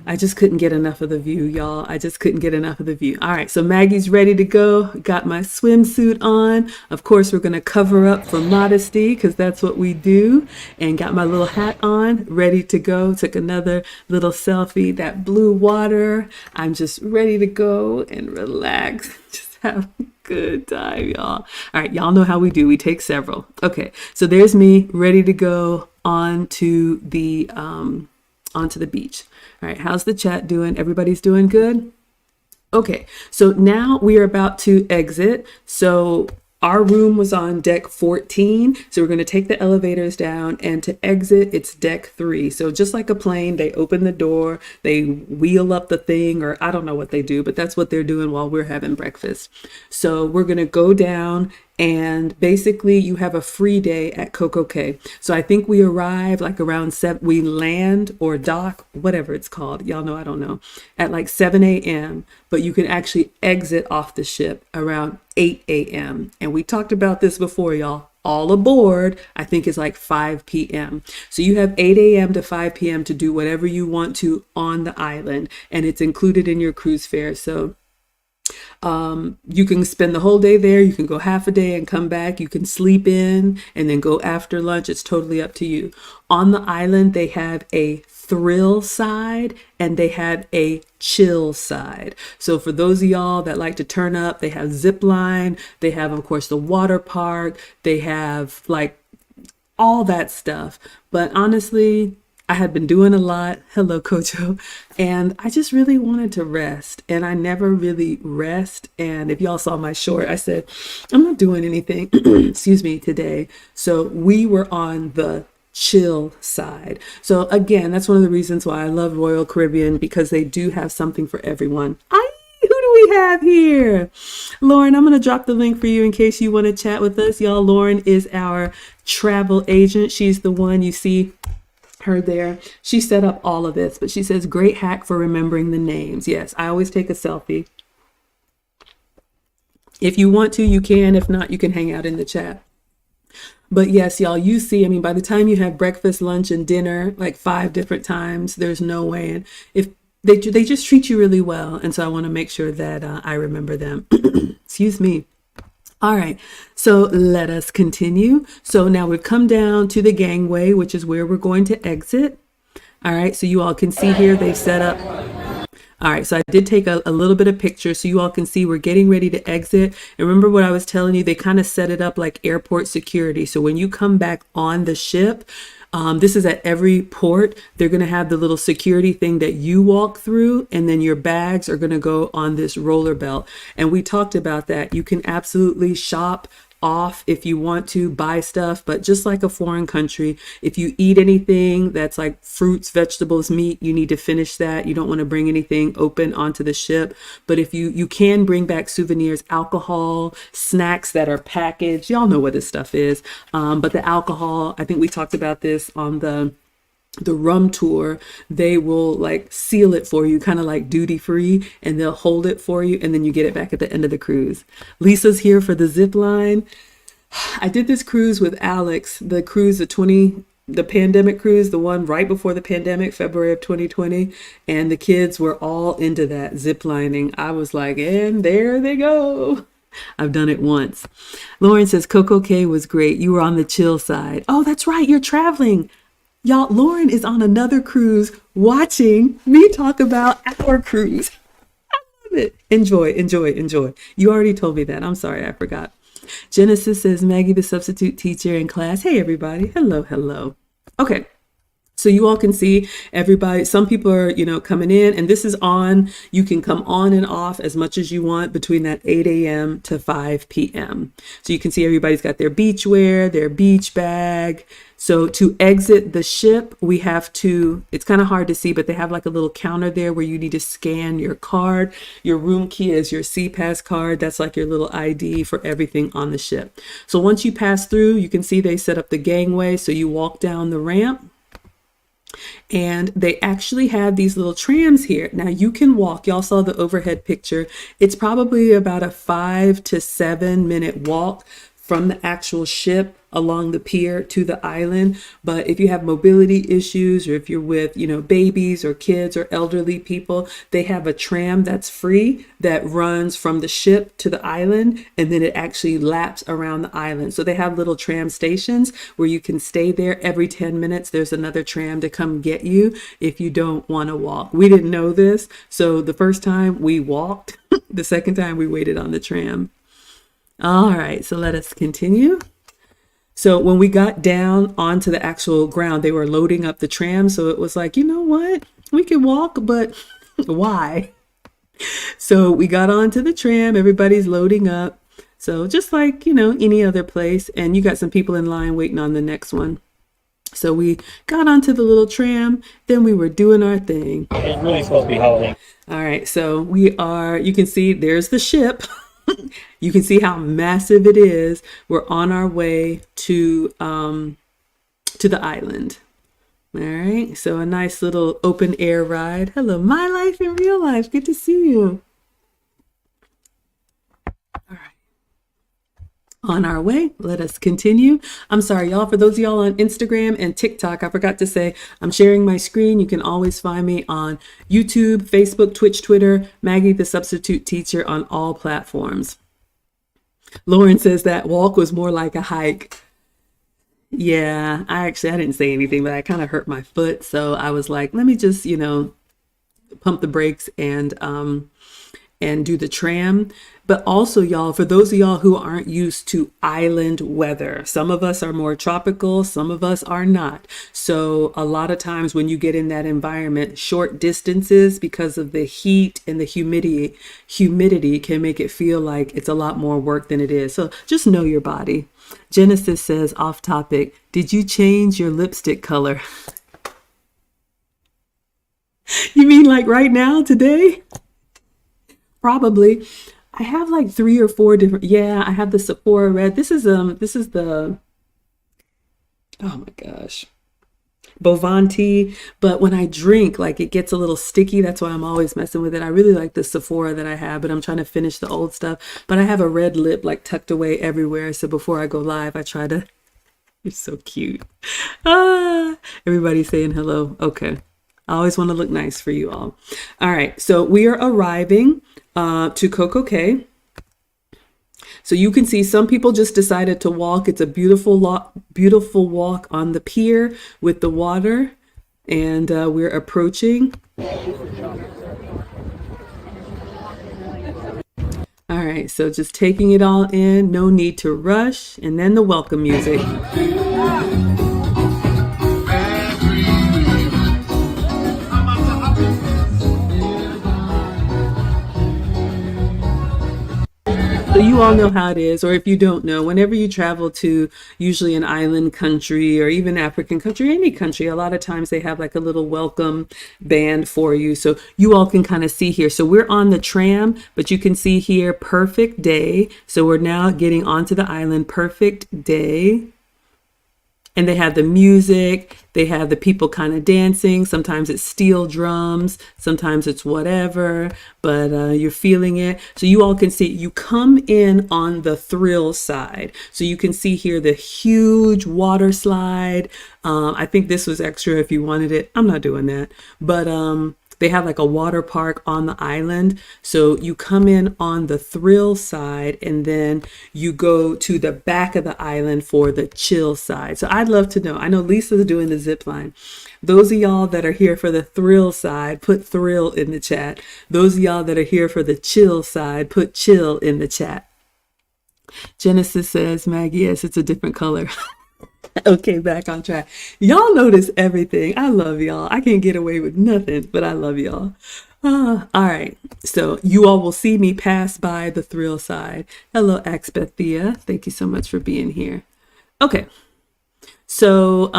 I just couldn't get enough of the view, y'all. I just couldn't get enough of the view. All right, so Maggie's ready to go. Got my swimsuit on. Of course, we're going to cover up for modesty because that's what we do. And got my little hat on, ready to go. Took another little selfie. That blue water. I'm just ready to go and relax. Just have a good time, y'all. All right, y'all know how we do. We take several. Okay, so there's me ready to go onto the beach. All right, how's the chat doing? Everybody's doing good? Okay, so now we are about to exit. So our room was on deck 14. So we're going to take the elevators down, and to exit, it's deck 3. So just like a plane, they open the door, they wheel up the thing, or I don't know what they do, but that's what they're doing while we're having breakfast. So we're going to go down, and basically you have a free day at Coco Cay. So I think we arrive like around 7, we land or dock, whatever it's called. Y'all know, I don't know, at like 7 a.m. But you can actually exit off the ship around 8 a.m. And we talked about this before, y'all. All aboard, I think it's like 5 p.m. So you have 8 a.m. to 5 p.m. to do whatever you want to on the island. And it's included in your cruise fare. So you can spend the whole day there. You can go half a day and come back. You can sleep in and then go after lunch. It's totally up to you. On the island, they have a thrill side and they have a chill side. So for those of y'all that like to turn up, they have zip line. They have, of course, the water park. They have like all that stuff. But honestly, I had been doing a lot. Hello, Kojo. And I just really wanted to rest. And I never really rest. And if y'all saw my short, I said, I'm not doing anything, excuse me, today. So we were on the chill side. So again, that's one of the reasons why I love Royal Caribbean, because they do have something for everyone. Who do we have here? Lauren, I'm going to drop the link for you in case you want to chat with us. Y'all, Lauren is our travel agent. She's the one you see her there. She set up all of this, but she says, great hack for remembering the names. Yes, I always take a selfie. If you want to, you can. If not, you can hang out in the chat. But yes, y'all, you see, I mean, by the time you have breakfast, lunch, and dinner, like 5 different times, there's no way. And if they just treat you really well. And so I want to make sure that I remember them. Excuse me. All right, so let us continue. So now we've come down to the gangway, which is where we're going to exit. All right, so you all can see here they've set up. All right, so I did take a little bit of picture so you all can see we're getting ready to exit. And remember what I was telling you, they kind of set it up like airport security. So when you come back on the ship, this is at every port. They're going to have the little security thing that you walk through, and then your bags are going to go on this roller belt. And we talked about that. You can absolutely shop off if you want to buy stuff, but just like a foreign country, if you eat anything that's like fruits, vegetables, meat, you need to finish that. You don't want to bring anything open onto the ship. But if you can bring back souvenirs, alcohol, snacks that are packaged, y'all know what this stuff is. But the alcohol, I think we talked about this on the rum tour. They will like seal it for you, kind of like duty free, and they'll hold it for you, and then you get it back at the end of the cruise. Lisa's here for the zip line. I did this cruise with Alex, the cruise, the pandemic cruise, the one right before the pandemic, February of 2020, and the kids were all into that zip lining. I was like, and there they go. I've done it once. Lauren says Coco Cay was great. You were on the chill side. Oh, that's right. You're traveling. Y'all, Lauren is on another cruise watching me talk about our cruise. it. Enjoy, enjoy, enjoy. You already told me that. I'm sorry, I forgot. Genesis says, Maggie, the substitute teacher in class. Hey, everybody. Hello, hello. Okay. So you all can see everybody, some people are, coming in, and this is on. You can come on and off as much as you want between that 8 a.m. to 5 p.m. So you can see everybody's got their beach wear, their beach bag. So to exit the ship, we have to, it's kind of hard to see, but they have like a little counter there where you need to scan your card. Your room key is your CPAS card. That's like your little ID for everything on the ship. So once you pass through, you can see they set up the gangway. So you walk down the ramp. And they actually have these little trams here. Now you can walk. Y'all saw the overhead picture. It's probably about a 5 to 7 minute walk from the actual ship along the pier to the island. But if you have mobility issues, or if you're with, babies or kids or elderly people, they have a tram that's free that runs from the ship to the island, and then it actually laps around the island. So they have little tram stations where you can stay there. Every 10 minutes, there's another tram to come get you if you don't want to walk. We didn't know this. So the first time we walked, the second time we waited on the tram. All right, so let us continue. So when we got down onto the actual ground, they were loading up the tram. So it was like, you know what? We can walk, but why? So we got onto the tram. Everybody's loading up. So just like, any other place. And you got some people in line waiting on the next one. So we got onto the little tram. Then we were doing our thing. It's really supposed to be holding. All right. So you can see there's the ship. You can see how massive it is. We're on our way to the island. All right, so a nice little open air ride. Hello, my life in real life. Good to see you. All right. On our way, let us continue. I'm sorry, y'all, for those of y'all on Instagram and TikTok, I forgot to say, I'm sharing my screen. You can always find me on YouTube, Facebook, Twitch, Twitter, Maggie, the substitute teacher on all platforms. Lauren says that walk was more like a hike. Yeah, I didn't say anything, but I kind of hurt my foot. So I was like, let me just, pump the brakes and do the tram. But also, y'all, for those of y'all who aren't used to island weather, some of us are more tropical, some of us are not. So a lot of times when you get in that environment, short distances, because of the heat and the humidity can make it feel like it's a lot more work than it is. So just know your body. Genesis says, off topic, did you change your lipstick color? You mean like right now, today? Probably. I have like 3 or 4 different. Yeah, I have the Sephora red. This is the, oh my gosh, Bovanti. But when I drink, like it gets a little sticky. That's why I'm always messing with it. I really like the Sephora that I have, but I'm trying to finish the old stuff. But I have a red lip like tucked away everywhere. So before I go live, I try to, you're so cute. Everybody's saying hello. Okay. I always want to look nice for you all. All right. So we are arriving to Coco Cay. So you can see some people just decided to walk. It's a beautiful walk on the pier with the water, and we're approaching. All right, so just taking it all in, no need to rush, and then the welcome music. So you all know how it is, or if you don't know, whenever you travel to usually an island country or even African country, any country, a lot of times they have like a little welcome band for you. So you all can kind of see here. So we're on the tram, but you can see here, perfect day. So we're now getting onto the island, perfect day. And they have the music, they have the people kind of dancing. Sometimes it's steel drums, sometimes it's whatever, but you're feeling it. So you all can see, you come in on the thrill side. So you can see here the huge water slide. I think this was extra if you wanted it. I'm not doing that. But they have like a water park on the island. So you come in on the thrill side and then you go to the back of the island for the chill side. So I'd love to know. I know Lisa's doing the zip line. Those of y'all that are here for the thrill side, put thrill in the chat. Those of y'all that are here for the chill side, put chill in the chat. Genesis says, Maggie, yes, it's a different color. Okay, back on track. Y'all notice everything. I love y'all. I can't get away with nothing, but I love y'all. All right. So you all will see me pass by the thrill side. Hello, Axbethia. Thank you so much for being here. Okay. So,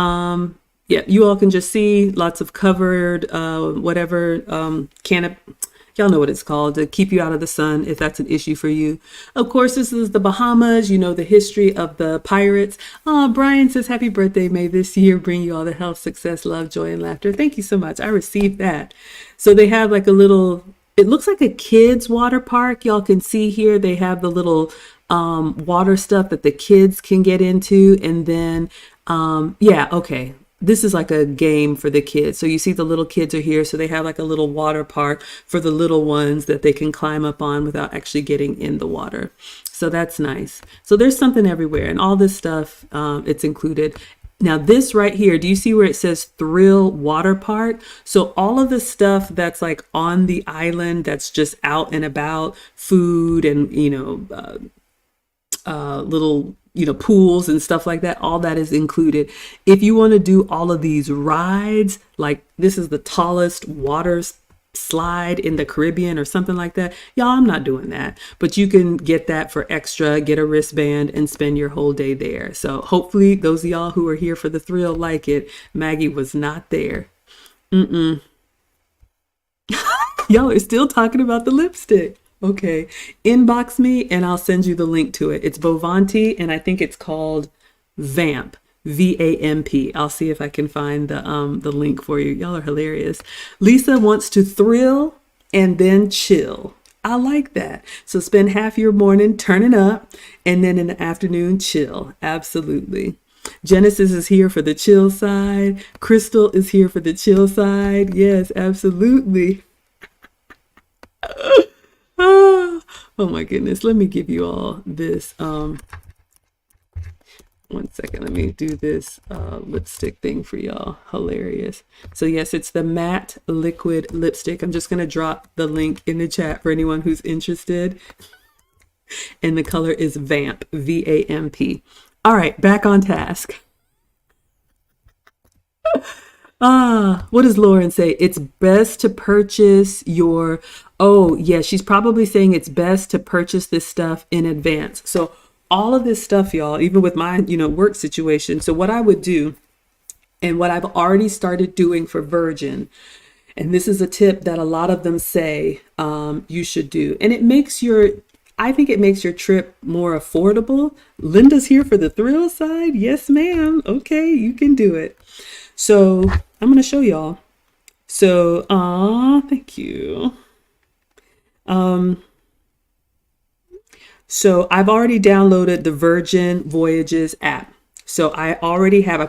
yeah, you all can just see lots of covered, canopy. Y'all know what it's called, to keep you out of the sun if that's an issue for you. Of course, this is the Bahamas. You know the history of the pirates. Brian says, happy birthday. May this year bring you all the health, success, love, joy, and laughter. Thank you so much. I received that. So they have like a little, it looks like a kid's water park. Y'all can see here, they have the little water stuff that the kids can get into. And then, yeah, okay. This is like a game for the kids. So you see the little kids are here. So they have like a little water park for the little ones that they can climb up on without actually getting in the water. So that's nice. So there's something everywhere, and all this stuff, it's included. Now this right here, do you see where it says Thrill Water Park? So all of the stuff that's like on the island, that's just out and about, food and, little, pools and stuff like that, all that is included. If you want to do all of these rides, like this is the tallest water slide in the Caribbean or something like that, y'all, I'm not doing that, but you can get that for extra, get a wristband and spend your whole day there. So hopefully those of y'all who are here for the thrill like it. Maggie was not there. Y'all are still talking about the lipstick. Okay, inbox me and I'll send you the link to it. It's Bovanti and I think it's called Vamp, VAMP. I'll see if I can find the link for you. Y'all are hilarious. Lisa wants to thrill and then chill. I like that. So spend half your morning turning up and then in the afternoon chill. Absolutely. Genesis is here for the chill side. Crystal is here for the chill side. Yes, absolutely. Oh my goodness, let me give you all this. 1 second, let me do this lipstick thing for y'all. Hilarious. So yes, it's the matte liquid lipstick. I'm just gonna drop the link in the chat for anyone who's interested. And the color is Vamp, VAMP. All right, back on task. What does Lauren say? It's best to purchase your, oh yeah, she's probably saying it's best to purchase this stuff in advance. So all of this stuff, y'all, even with my, work situation. So what I would do, and what I've already started doing for Virgin, and this is a tip that a lot of them say you should do, and I think it makes your trip more affordable. Linda's here for the thrill side. Yes, ma'am. Okay, you can do it. So I'm going to show y'all. So, thank you. So I've already downloaded the Virgin Voyages app. So I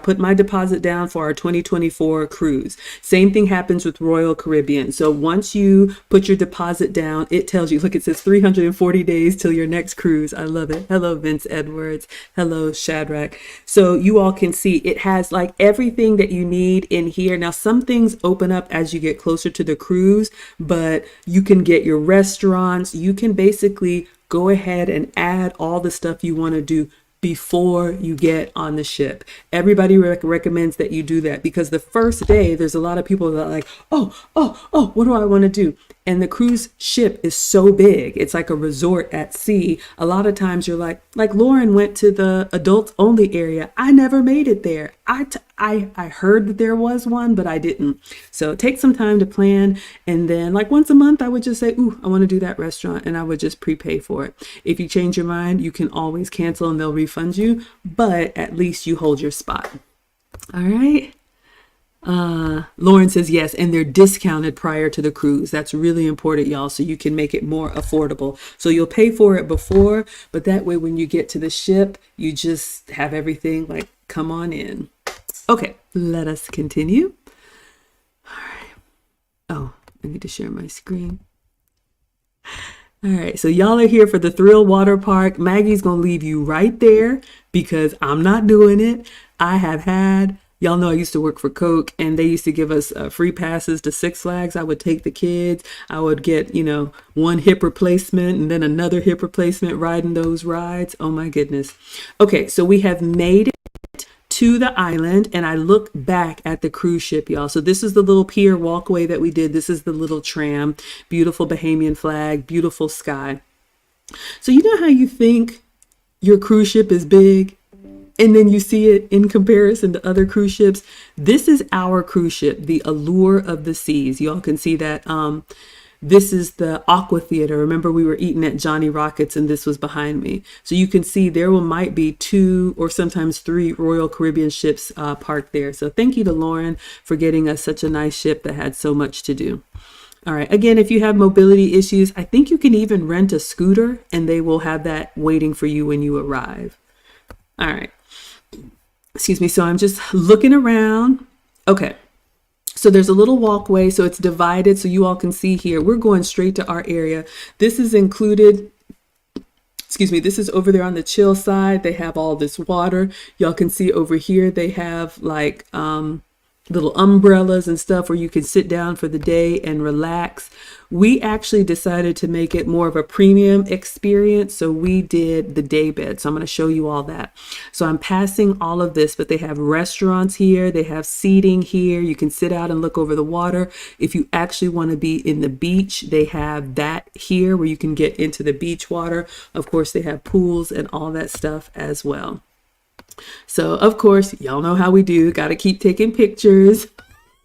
put my deposit down for our 2024 cruise. Same thing happens with Royal Caribbean. So once you put your deposit down, it tells you, look, it says 340 days till your next cruise. I love it. Hello, Vince Edwards. Hello, Shadrach. So you all can see it has like everything that you need in here. Now, some things open up as you get closer to the cruise, but you can get your restaurants. You can basically go ahead and add all the stuff you want to do before you get on the ship. Everybody recommends that you do that, because the first day there's a lot of people that are like, oh, what do I want to do? And the cruise ship is so big. It's like a resort at sea. A lot of times you're like Lauren went to the adults only area. I never made it there. I heard that there was one, but I didn't. So take some time to plan. And then like once a month, I would just say, ooh, I want to do that restaurant. And I would just prepay for it. If you change your mind, you can always cancel and they'll refund you. But at least you hold your spot. All right. Lauren says yes, and they're discounted prior to the cruise. That's really important, y'all, so you can make it more affordable. So you'll pay for it before, but that way when you get to the ship, you just have everything like come on in. Okay, let us continue. All right. Oh, I need to share my screen. All right, so y'all are here for the Thrill Water Park. Maggie's gonna leave you right there because I'm not doing it. I have had, y'all know I used to work for Coke and they used to give us free passes to Six Flags. I would take the kids, I would get, one hip replacement and then another hip replacement riding those rides. Oh my goodness. Okay, so we have made it to the island and I look back at the cruise ship, y'all. So this is the little pier walkway that we did. This is the little tram, beautiful Bahamian flag, beautiful sky. So you know how you think your cruise ship is big and then you see it in comparison to other cruise ships? This is our cruise ship, the Allure of the Seas. Y'all can see that. This is the Aqua Theater. Remember, we were eating at Johnny Rockets and this was behind me. So you can see there might be 2 or sometimes 3 Royal Caribbean ships parked there. So thank you to Lauren for getting us such a nice ship that had so much to do. All right. Again, if you have mobility issues, I think you can even rent a scooter and they will have that waiting for you when you arrive. All right. Excuse me. So I'm just looking around. Okay. So there's a little walkway, so it's divided so you all can see here. We're going straight to our area. This is included, this is over there on the chill side. They have all this water. Y'all can see over here they have like little umbrellas and stuff where you can sit down for the day and relax. We actually decided to make it more of a premium experience. So we did the day bed. So I'm going to show you all that. So I'm passing all of this, but they have restaurants here. They have seating here. You can sit out and look over the water. If you actually want to be in the beach, they have that here where you can get into the beach water. Of course, they have pools and all that stuff as well. So, of course, y'all know how we do. Got to keep taking pictures.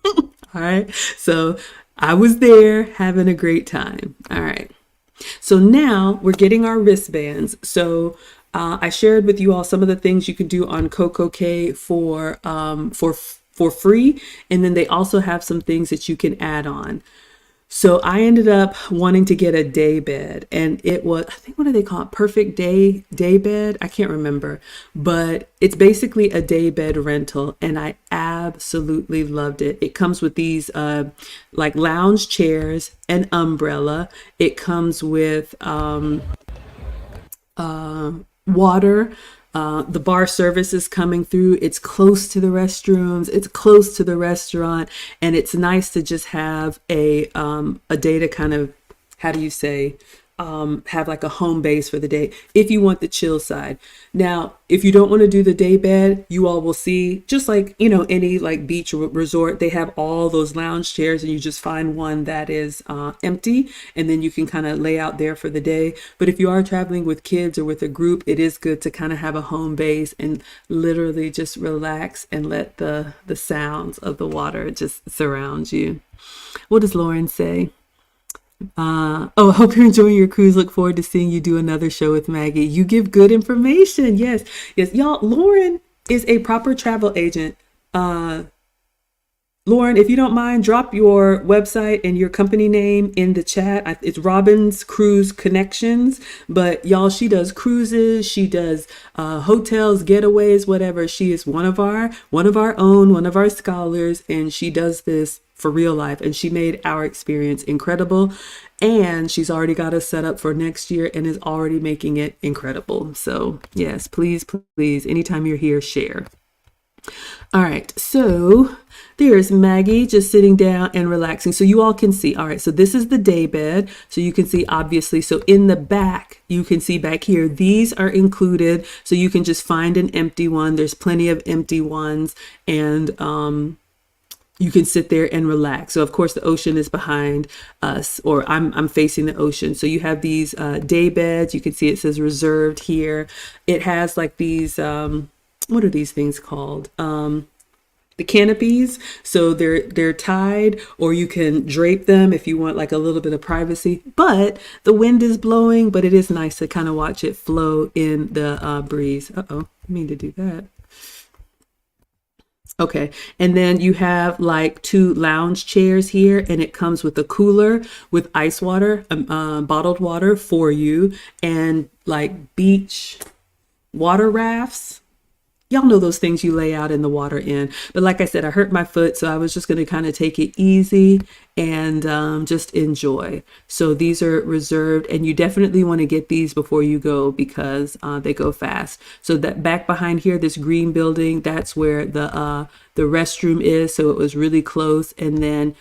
All right. So I was there having a great time. All right. So now we're getting our wristbands. So I shared with you all some of the things you can do on CocoCay for free. And then they also have some things that you can add on. So I ended up wanting to get a day bed, and it was, I think, what do they call it? Perfect day bed? I can't remember, but it's basically a day bed rental, and I absolutely loved it. It comes with these like lounge chairs, an umbrella. It comes with water. The bar service is coming through. It's close to the restrooms. It's close to the restaurant. And it's nice to just have a day to kind of, how do you say, have like a home base for the day if you want the chill side. Now, if you don't want to do the day bed, you all will see, just like, any like beach resort, they have all those lounge chairs and you just find one that is empty and then you can kind of lay out there for the day. But if you are traveling with kids or with a group, it is good to kind of have a home base and literally just relax and let the sounds of the water just surround you. What does Lauren say? I hope you're enjoying your cruise. Look forward to seeing you do another show with Maggie. You give good information. Yes. Y'all, Lauren is a proper travel agent. Lauren, if you don't mind, drop your website and your company name in the chat. It's Robin's Cruise Connections, but y'all, she does cruises, she does hotels, getaways, whatever. She is one of our own, one of our scholars, and she does this for real life, and she made our experience incredible, and she's already got us set up for next year and is already making it incredible. So yes, please, anytime you're here, share. All right, so there's Maggie just sitting down and relaxing. So you all can see, all right, so this is the day bed. So you can see, obviously, so in the back, you can see back here, these are included. So you can just find an empty one. There's plenty of empty ones, and you can sit there and relax. So of course the ocean is behind us, or I'm facing the ocean. So you have these day beds. You can see it says reserved here. It has like these, what are these things called? The canopies. So they're tied, or you can drape them if you want like a little bit of privacy, but the wind is blowing, but it is nice to kind of watch it flow in the breeze. I mean to do that. Okay, and then you have like 2 lounge chairs here, and it comes with a cooler with ice water, bottled water for you, and like beach water rafts. y'all know those things you lay out in the water in. But like I said, I hurt my foot, so I was just going to kind of take it easy and just enjoy. So these are reserved, and you definitely want to get these before you go because they go fast. So that back behind here, this green building, that's where the restroom is. So it was really close, and then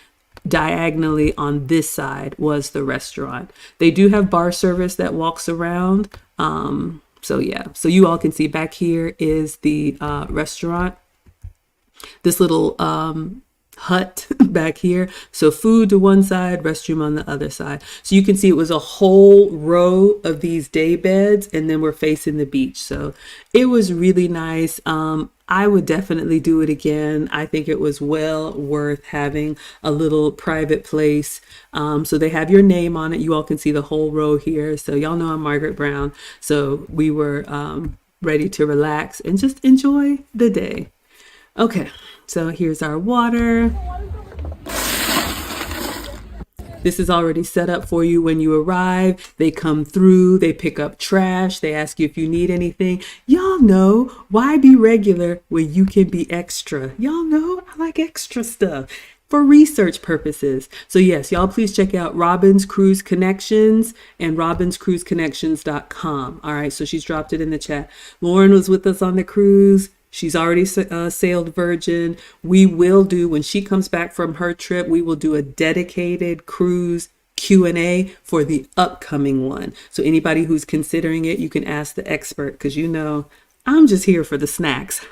diagonally on this side was the restaurant. They do have bar service that walks around. So yeah, so you all can see back here is the restaurant. This little hut back here. So food to one side, restroom on the other side. So you can see it was a whole row of these day beds, and then we're facing the beach. So it was really nice. I would definitely do it again. I think it was well worth having a little private place. So they have your name on it. You all can see the whole row here. So y'all know I'm Margaret Brown. So we were ready to relax and just enjoy the day. Okay, so here's our water. This is already set up for you when you arrive. They come through, they pick up trash, they ask you if you need anything. Y'all know, why be regular when you can be extra? Y'all know I like extra stuff for research purposes. So yes, y'all please check out Robin's Cruise Connections and robinscruiseconnections.com. All right, so she's dropped it in the chat. Lauren was with us on the cruise. She's already sailed Virgin. We will do, when she comes back from her trip, we will do a dedicated cruise Q&A for the upcoming one. So anybody who's considering it, you can ask the expert, because you know, I'm just here for the snacks.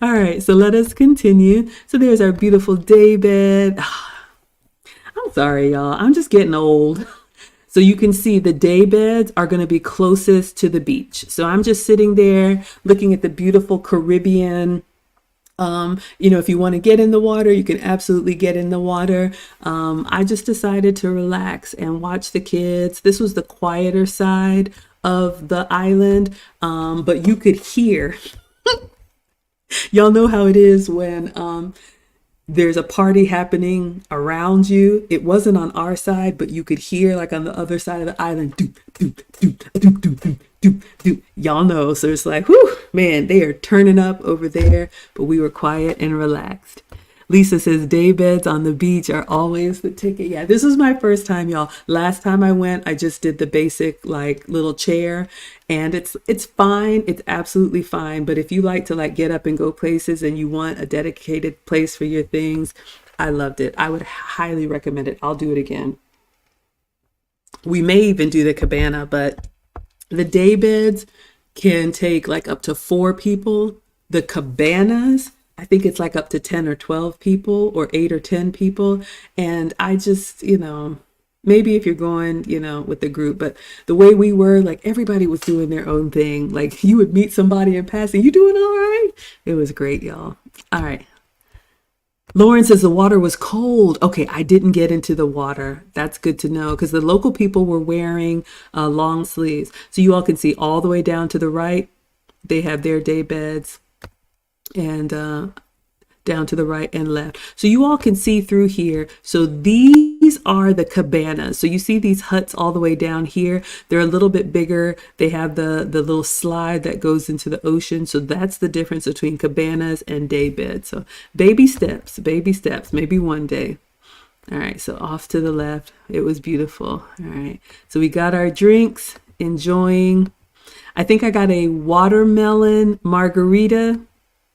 All right, so let us continue. So there's our beautiful day bed. I'm sorry, y'all. I'm just getting old. So you can see the day beds are going to be closest to the beach. So I'm just sitting there looking at the beautiful Caribbean. If you want to get in the water, you can absolutely get in the water. I just decided to relax and watch the kids. This was the quieter side of the island, but you could hear. Y'all know how it is when there's a party happening around you. It wasn't on our side, but you could hear like on the other side of the island. Doop, doop, doop, doop, doop, doop, doop, doop. Y'all know. So it's like, whew, man, they are turning up over there, but we were quiet and relaxed. Lisa says day beds on the beach are always the ticket. Yeah, this was my first time, y'all. Last time I went, I just did the basic like little chair, and it's fine. It's absolutely fine. But if you like to like get up and go places and you want a dedicated place for your things, I loved it. I would highly recommend it. I'll do it again. We may even do the cabana, but the day beds can take like up to 4 people. The cabanas, I think it's like up to 10 or 12 people or 8 or 10 people. And I just, maybe if you're going, with the group, but the way we were, like everybody was doing their own thing. Like you would meet somebody in passing, you doing all right? It was great, y'all. All right. Lauren says the water was cold. Okay, I didn't get into the water. That's good to know because the local people were wearing long sleeves. So you all can see all the way down to the right, they have their day beds. And down to the right and left. So you all can see through here. So these are the cabanas. So you see these huts all the way down here. They're a little bit bigger. They have the little slide that goes into the ocean. So that's the difference between cabanas and day beds. So baby steps, maybe one day. All right, so off to the left. It was beautiful. All right, so we got our drinks, enjoying. I think I got a watermelon margarita.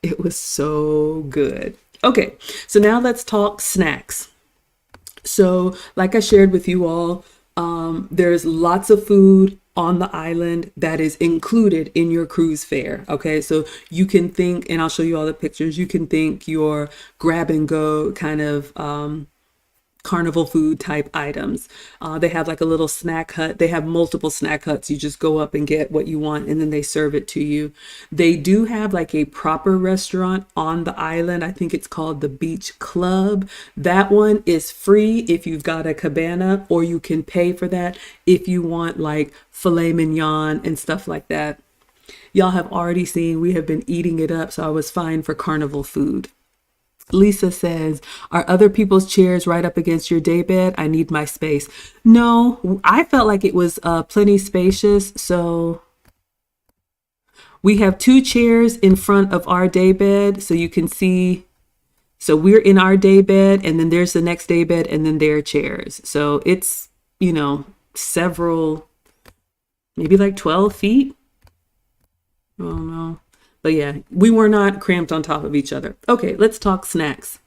It was so good. Okay, so now let's talk snacks. So like I shared with you all, there's lots of food on the island that is included in your cruise fare. Okay, so you can think, and I'll show you all the pictures, you can think your grab and go kind of carnival food type items. They have like a little snack hut. They have multiple snack huts. You just go up and get what you want and then they serve it to you. They do have like a proper restaurant on the island. I think it's called the Beach Club. That one is free if you've got a cabana, or you can pay for that if you want like filet mignon and stuff like that. Y'all have already seen we have been eating it up, so I was fine for carnival food. Lisa says, are other people's chairs right up against your daybed? I need my space. No, I felt like it was plenty spacious. So We have two chairs in front of our day bed, so you can see. So we're in our day bed, and then there's the next day bed, and then their chairs. So it's, several, maybe like 12 feet. I don't know. But yeah, we were not cramped on top of each other. Okay, let's talk snacks.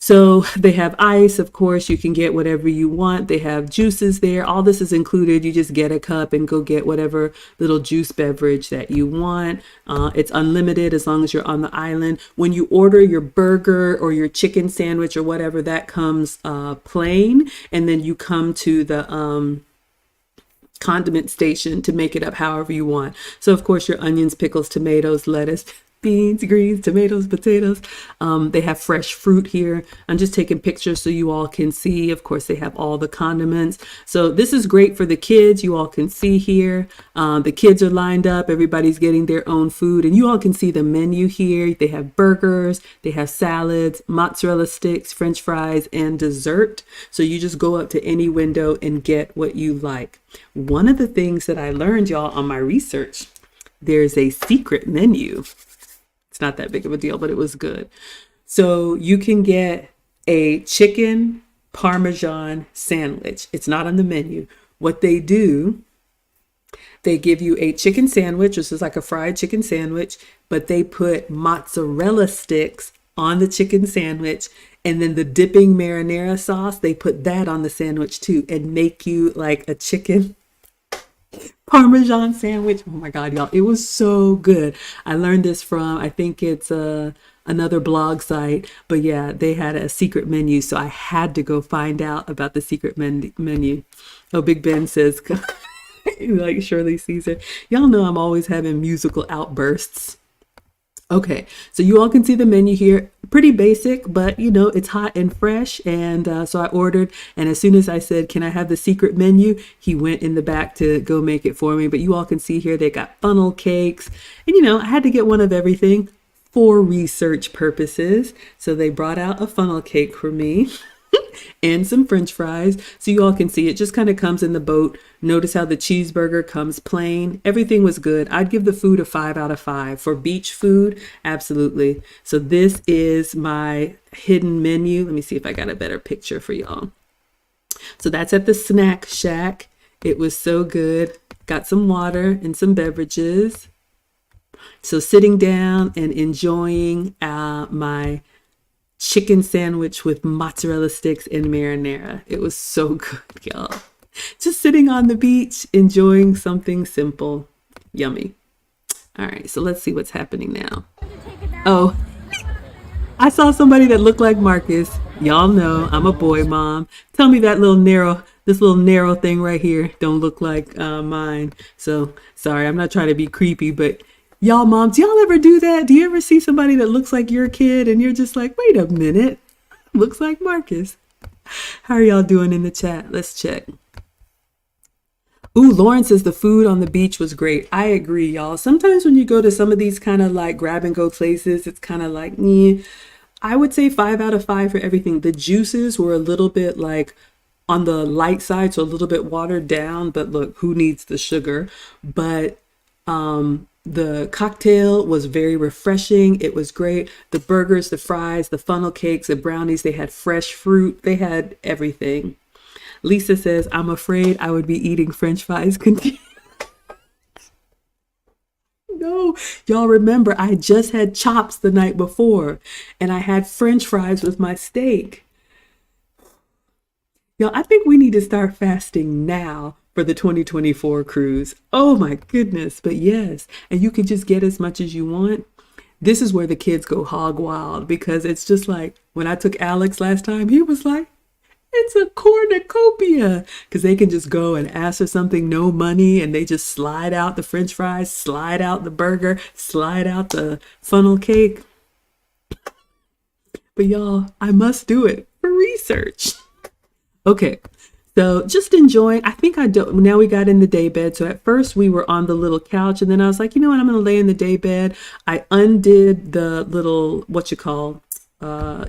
So they have ice, of course, you can get whatever you want. They have juices there. All this is included. You just get a cup and go get whatever little juice beverage that you want. It's unlimited as long as you're on the island. When you order your burger or your chicken sandwich or whatever, that comes plain. And then you come to the condiment station to make it up however you want. So of course your onions, pickles, tomatoes, lettuce, beans, greens, tomatoes, potatoes. They have fresh fruit here. I'm just taking pictures so you all can see. Of course, they have all the condiments. So this is great for the kids. You all can see here. The kids are lined up. Everybody's getting their own food. And you all can see the menu here. They have burgers. They have salads, mozzarella sticks, French fries, and dessert. So you just go up to any window and get what you like. One of the things that I learned, y'all, on my research, there's a secret menu. Not that big of a deal, but it was good. So you can get a chicken Parmesan sandwich. It's not on the menu. What they do, they give you a chicken sandwich, which is like a fried chicken sandwich, but they put mozzarella sticks on the chicken sandwich, and then the dipping marinara sauce, they put that on the sandwich too, and make you like a chicken Parmesan sandwich. Oh my God, y'all, it was so good. I learned this from, I think it's another blog site, but yeah, they had a secret menu, so I had to go find out about the secret menu. Oh, Big Ben says, like Shirley Caesar. Y'all know I'm always having musical outbursts. Okay, so you all can see the menu here. Pretty basic, but it's hot and fresh. And so I ordered, and as soon as I said, can I have the secret menu? He went in the back to go make it for me. But you all can see here, they got funnel cakes. And I had to get one of everything for research purposes. So they brought out a funnel cake for me. And some French fries. So you all can see it just kind of comes in the boat. Notice how the cheeseburger comes plain. Everything was good. I'd give the food a 5 out of 5. For beach food, absolutely. So this is my hidden menu. Let me see if I got a better picture for y'all. So that's at the snack shack. It was so good. Got some water and some beverages. So sitting down and enjoying my chicken sandwich with mozzarella sticks and marinara. It was so good, y'all. Just sitting on the beach, enjoying something simple. Yummy. All right, so let's see what's happening now. Oh, I saw somebody that looked like Marcus. Y'all know I'm a boy mom. Tell me that this little narrow thing right here don't look like mine. So sorry, I'm not trying to be creepy, but y'all moms, y'all ever do that? Do you ever see somebody that looks like your kid and you're just like, wait a minute, looks like Marcus? How are y'all doing in the chat? Let's check. Ooh, Lauren says the food on the beach was great. I agree, y'all. Sometimes when you go to some of these kind of like grab and go places, it's kind of like, I would say 5 out of 5 for everything. The juices were a little bit like on the light side, so a little bit watered down, but look, who needs the sugar? But the cocktail was very refreshing. It was great. The burgers, the fries, the funnel cakes, the brownies, they had fresh fruit. They had everything. Lisa says, I'm afraid I would be eating French fries. No, y'all remember, I just had chops the night before and I had French fries with my steak. Y'all, I think we need to start fasting now for the 2024 cruise. Oh my goodness. But yes, and you can just get as much as you want. This is where the kids go hog wild, because it's just like when I took Alex last time, he was like, it's a cornucopia, because they can just go and ask for something, no money, and they just slide out the French fries, slide out the burger, slide out the funnel cake. But y'all, I must do it for research. Okay, so just enjoying. I think now we got in the day bed. So at first we were on the little couch, and then I was like, you know what, I'm going to lay in the day bed. I undid the little,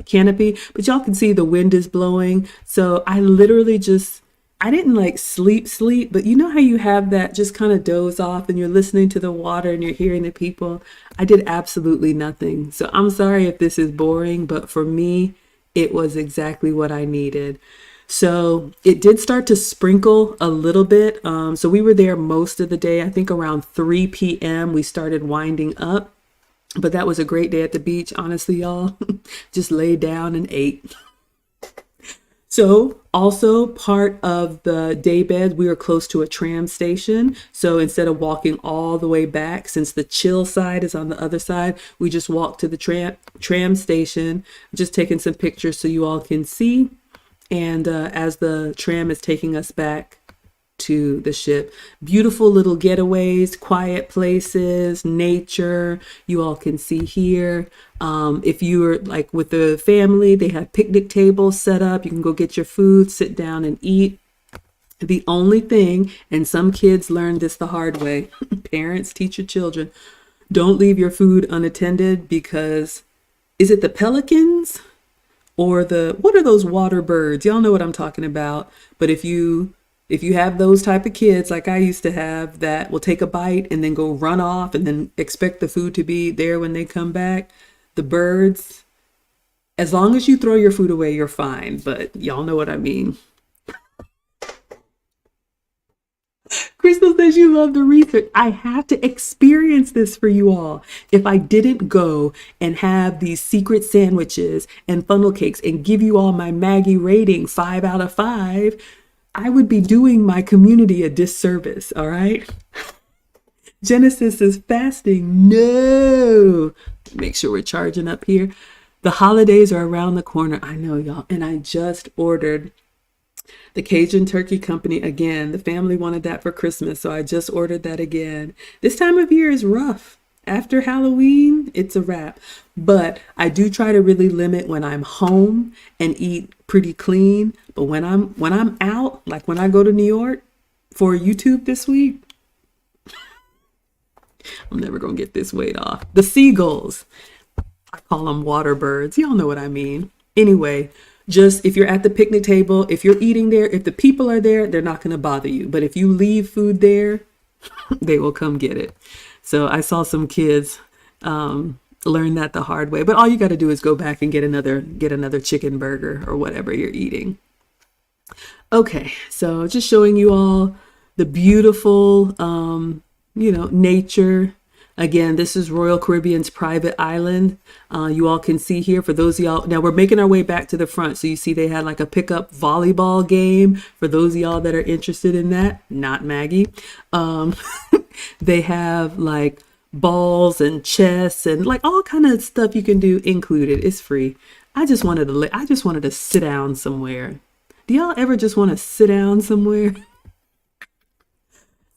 canopy, but y'all can see the wind is blowing. So I literally just I didn't like sleep, but you know how you have that just kind of doze off and you're listening to the water and you're hearing the people? I did absolutely nothing. So I'm sorry if this is boring, but for me, it was exactly what I needed. So it did start to sprinkle a little bit. So we were there most of the day. I think around 3 p.m. we started winding up. But that was a great day at the beach, honestly, y'all. Just laid down and ate. So, also part of the day bed, we were close to a tram station. So, instead of walking all the way back, since the chill side is on the other side, we just walked to the tram station, just taking some pictures so you all can see. And as the tram is taking us back to the ship, beautiful little getaways, quiet places, nature, you all can see here. If you're like with the family, they have picnic tables set up. You can go get your food, sit down and eat. The only thing, and some kids learn this the hard way, parents teach your children, don't leave your food unattended because is it the pelicans or the, what are those water birds? Y'all know what I'm talking about. But if you have those type of kids like I used to have that will take a bite and then go run off and then expect the food to be there when they come back, the birds, as long as you throw your food away, you're fine. But y'all know what I mean. Crystal says you love the research. I have to experience this for you all. If I didn't go and have these secret sandwiches and funnel cakes and give you all my Maggie rating 5 out of 5, I would be doing my community a disservice, all right? Genesis is fasting. No. Make sure we're charging up here. The holidays are around the corner. I know, y'all. And I just ordered the Cajun Turkey Company again. The family wanted that for Christmas, so I just ordered that again. This time of year is rough. After Halloween, it's a wrap. But I do try to really limit when I'm home and eat pretty clean. But when I'm out, like when I go to New York for YouTube this week, I'm never gonna get this weight off. The seagulls, I call them water birds. Y'all know what I mean. Anyway, just if you're at the picnic table, if you're eating there, if the people are there, they're not gonna bother you. But if you leave food there, they will come get it. So I saw some kids learn that the hard way. But all you got to do is go back and get another chicken burger or whatever you're eating. Okay, so just showing you all the beautiful, nature. Again, this is Royal Caribbean's private island. You all can see here for those of y'all. Now we're making our way back to the front. So you see they had like a pickup volleyball game for those of y'all that are interested in that. Not Maggie. They have like balls and chess and like all kind of stuff you can do included. It's free. I just wanted to sit down somewhere. Do y'all ever just want to sit down somewhere?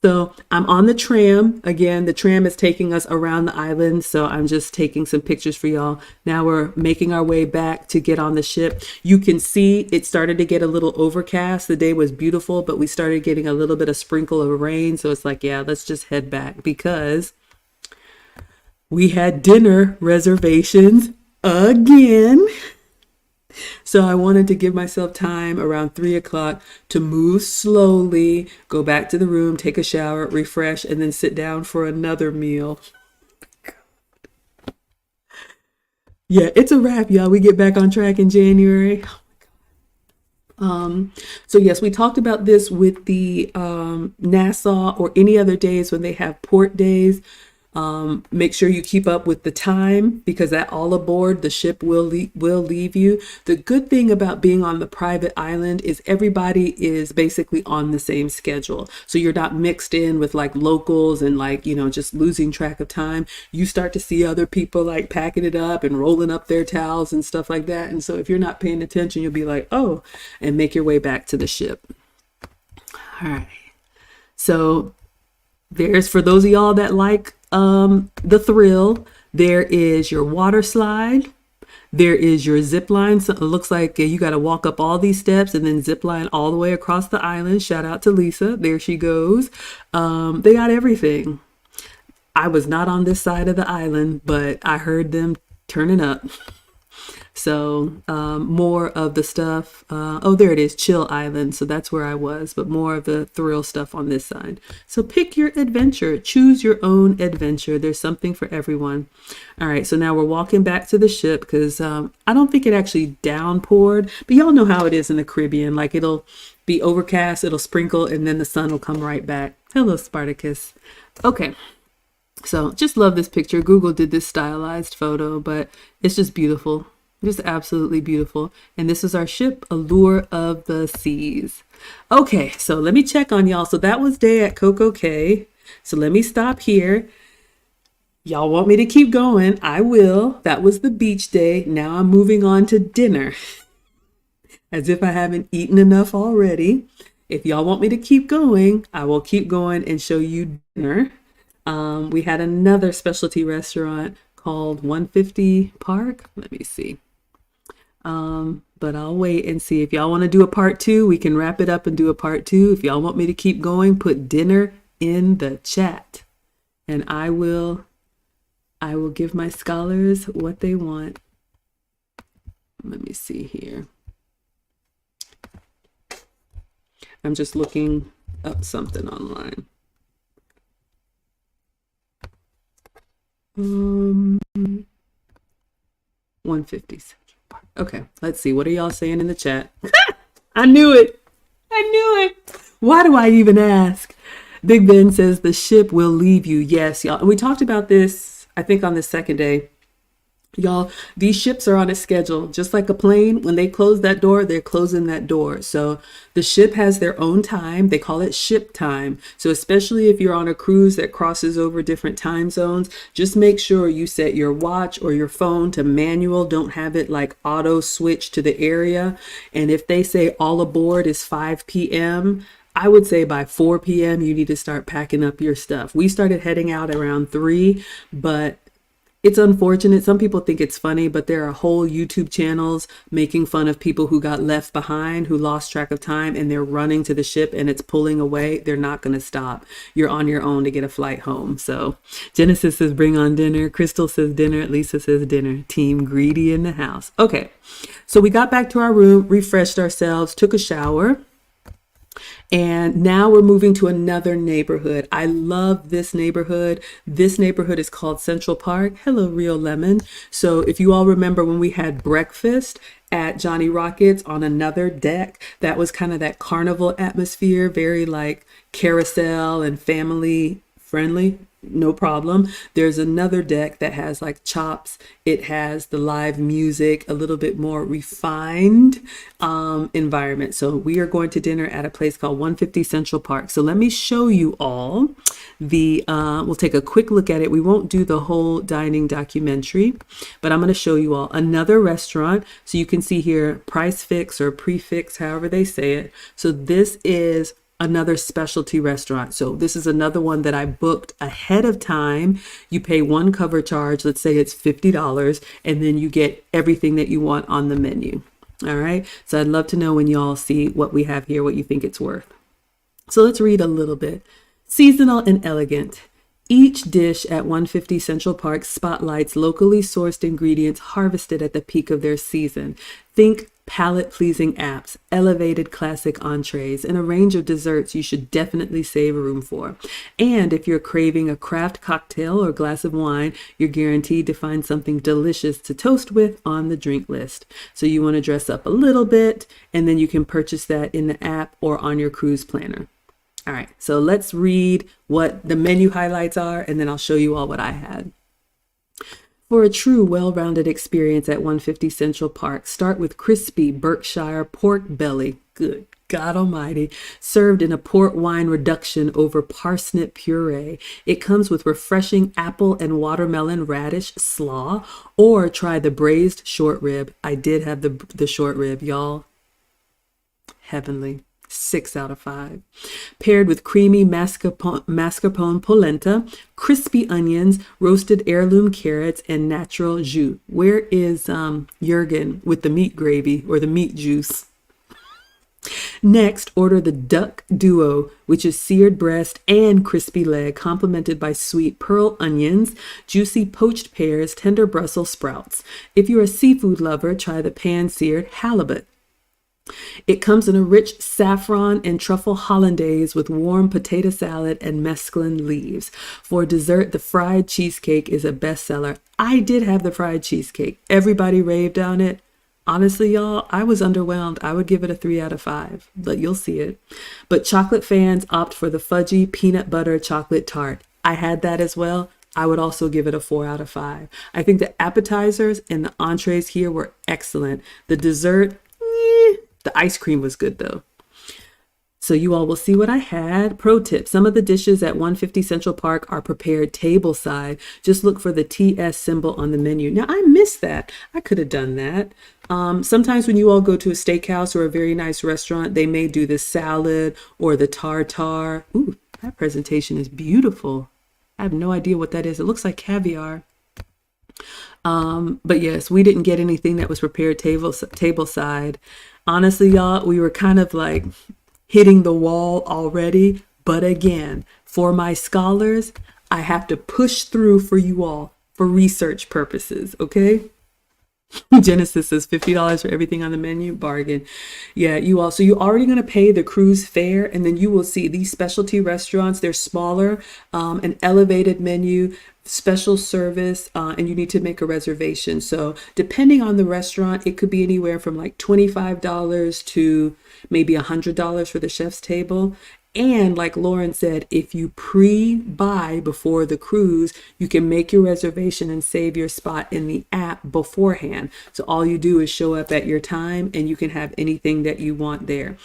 So I'm on the tram. Again, the tram is taking us around the island. So I'm just taking some pictures for y'all. Now we're making our way back to get on the ship. You can see it started to get a little overcast. The day was beautiful, but we started getting a little bit of sprinkle of rain. So it's like, yeah, let's just head back because we had dinner reservations again. So I wanted to give myself time around 3 o'clock to move slowly, go back to the room, take a shower, refresh, and then sit down for another meal. Yeah, it's a wrap, y'all. We get back on track in January. So yes, we talked about this with the Nassau or any other days when they have port days. Make sure you keep up with the time because that all aboard the ship will leave you. The good thing about being on the private island is everybody is basically on the same schedule. So you're not mixed in with like locals and like, just losing track of time. You start to see other people like packing it up and rolling up their towels and stuff like that. And so if you're not paying attention, you'll be like, oh, and make your way back to the ship. All right. So there's for those of y'all that like the thrill, there is your water slide, there is your zip line. So it looks like you got to walk up all these steps and then zip line all the way across the island. Shout out to Lisa, there she goes. They got everything. I was not on this side of the island, but I heard them turning up. So more of the stuff. Oh, there it is, Chill Island. So that's where I was, but more of the thrill stuff on this side. So pick your adventure. Choose your own adventure. There's something for everyone. All right, so now we're walking back to the ship because I don't think it actually downpoured, but y'all know how it is in the Caribbean. Like it'll be overcast, it'll sprinkle, and then the sun will come right back. Hello, Spartacus. Okay. So just love this picture. Google did this stylized photo, but it's just beautiful. Just absolutely beautiful. And this is our ship, Allure of the Seas. Okay, so let me check on y'all. So that was day at Coco Cay. So let me stop here. Y'all want me to keep going? I will. That was the beach day. Now I'm moving on to dinner. As if I haven't eaten enough already. If y'all want me to keep going, I will keep going and show you dinner. We had another specialty restaurant called 150 Park. Let me see. But I'll wait and see. If y'all want to do a part 2, we can wrap it up and do a part 2. If y'all want me to keep going, put dinner in the chat. And I will give my scholars what they want. Let me see here. I'm just looking up something online. 150 Central Park. Okay, let's see. What are y'all saying in the chat? I knew it. I knew it. Why do I even ask? Big Ben says the ship will leave you. Yes, y'all. And we talked about this, I think, on the second day. Y'all, these ships are on a schedule, just like a plane. When they close that door, they're closing that door. So the ship has their own time. They call it ship time. So especially if you're on a cruise that crosses over different time zones, just make sure you set your watch or your phone to manual. Don't have it like auto switch to the area. And if they say all aboard is 5 p.m., I would say by 4 p.m., you need to start packing up your stuff. We started heading out around 3, but it's unfortunate. Some people think it's funny, but there are whole YouTube channels making fun of people who got left behind, who lost track of time, and they're running to the ship and it's pulling away. They're not going to stop. You're on your own to get a flight home. So Genesis says, bring on dinner. Crystal says dinner. Lisa says dinner. Team Greedy in the house. Okay. So we got back to our room, refreshed ourselves, took a shower. And now we're moving to another neighborhood. I love this neighborhood. This neighborhood is called Central Park. Hello, Rio Lemon. So if you all remember when we had breakfast at Johnny Rockets on another deck, that was kind of that carnival atmosphere, very like carousel and family friendly. No problem. There's another deck that has like chops. It has the live music, a little bit more refined environment. So we are going to dinner at a place called 150 Central Park. So let me show you all we'll take a quick look at it. We won't do the whole dining documentary, but I'm going to show you all another restaurant. So you can see here, price fix or prefix, however they say it. So this is another specialty restaurant. So this is another one that I booked ahead of time. You pay one cover charge, let's say it's $50, and then you get everything that you want on the menu. All right. So I'd love to know when y'all see what we have here, what you think it's worth. So let's read a little bit. Seasonal and elegant. Each dish at 150 Central Park spotlights locally sourced ingredients harvested at the peak of their season. Think palate-pleasing apps, elevated classic entrees, and a range of desserts you should definitely save room for. And if you're craving a craft cocktail or glass of wine, you're guaranteed to find something delicious to toast with on the drink list. So you want to dress up a little bit, and then you can purchase that in the app or on your cruise planner. All right, so let's read what the menu highlights are, and then I'll show you all what I had. For a true well-rounded experience at 150 Central Park, start with crispy Berkshire pork belly. Good God Almighty. Served in a port wine reduction over parsnip puree. It comes with refreshing apple and watermelon radish slaw, or try the braised short rib. I did have the short rib, y'all. Heavenly. 6 out of 5. Paired with creamy mascarpone polenta, crispy onions, roasted heirloom carrots, and natural jus. Where is Jurgen with the meat gravy or the meat juice? Next, order the Duck Duo, which is seared breast and crispy leg, complemented by sweet pearl onions, juicy poached pears, tender Brussels sprouts. If you're a seafood lover, try the pan-seared halibut. It comes in a rich saffron and truffle hollandaise with warm potato salad and mesclun leaves. For dessert, the fried cheesecake is a bestseller. I did have the fried cheesecake. Everybody raved on it. Honestly, y'all, I was underwhelmed. I would give it a 3 out of 5, but you'll see it. But chocolate fans opt for the fudgy peanut butter chocolate tart. I had that as well. I would also give it a 4 out of 5. I think the appetizers and the entrees here were excellent. The dessert, the ice cream was good though. So you all will see what I had. Pro tip, some of the dishes at 150 Central Park are prepared tableside. Just look for the TS symbol on the menu. Now I missed that. I could have done that. Sometimes when you all go to a steakhouse or a very nice restaurant, they may do the salad or the tartare. Ooh, that presentation is beautiful. I have no idea what that is. It looks like caviar. But yes, we didn't get anything that was prepared tableside. Honestly, y'all, we were kind of like hitting the wall already. But again, for my scholars, I have to push through for you all for research purposes, okay? Genesis says $50 for everything on the menu. Bargain. Yeah, you all. So you're already going to pay the cruise fare, and then you will see these specialty restaurants. They're smaller, an elevated menu, special service, and you need to make a reservation. So depending on the restaurant, it could be anywhere from like $25 to maybe $100 for the chef's table. And like Lauren said, if you pre-buy before the cruise, you can make your reservation and save your spot in the app beforehand. So all you do is show up at your time and you can have anything that you want there.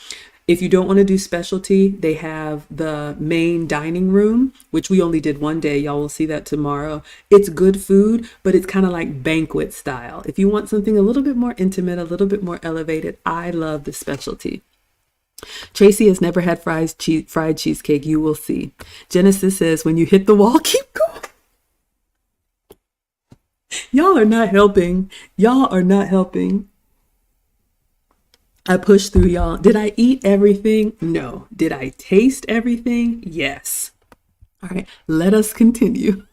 If you don't want to do specialty, they have the main dining room, which we only did one day. Y'all will see that tomorrow. It's good food, but it's kind of like banquet style. If you want something a little bit more intimate, a little bit more elevated, I love the specialty. Tracy has never had fried cheesecake. You will see. Genesis says, when you hit the wall, keep going. Y'all are not helping. Y'all are not helping. I pushed through, y'all. Did I eat everything? No. Did I taste everything? Yes. All right, let us continue.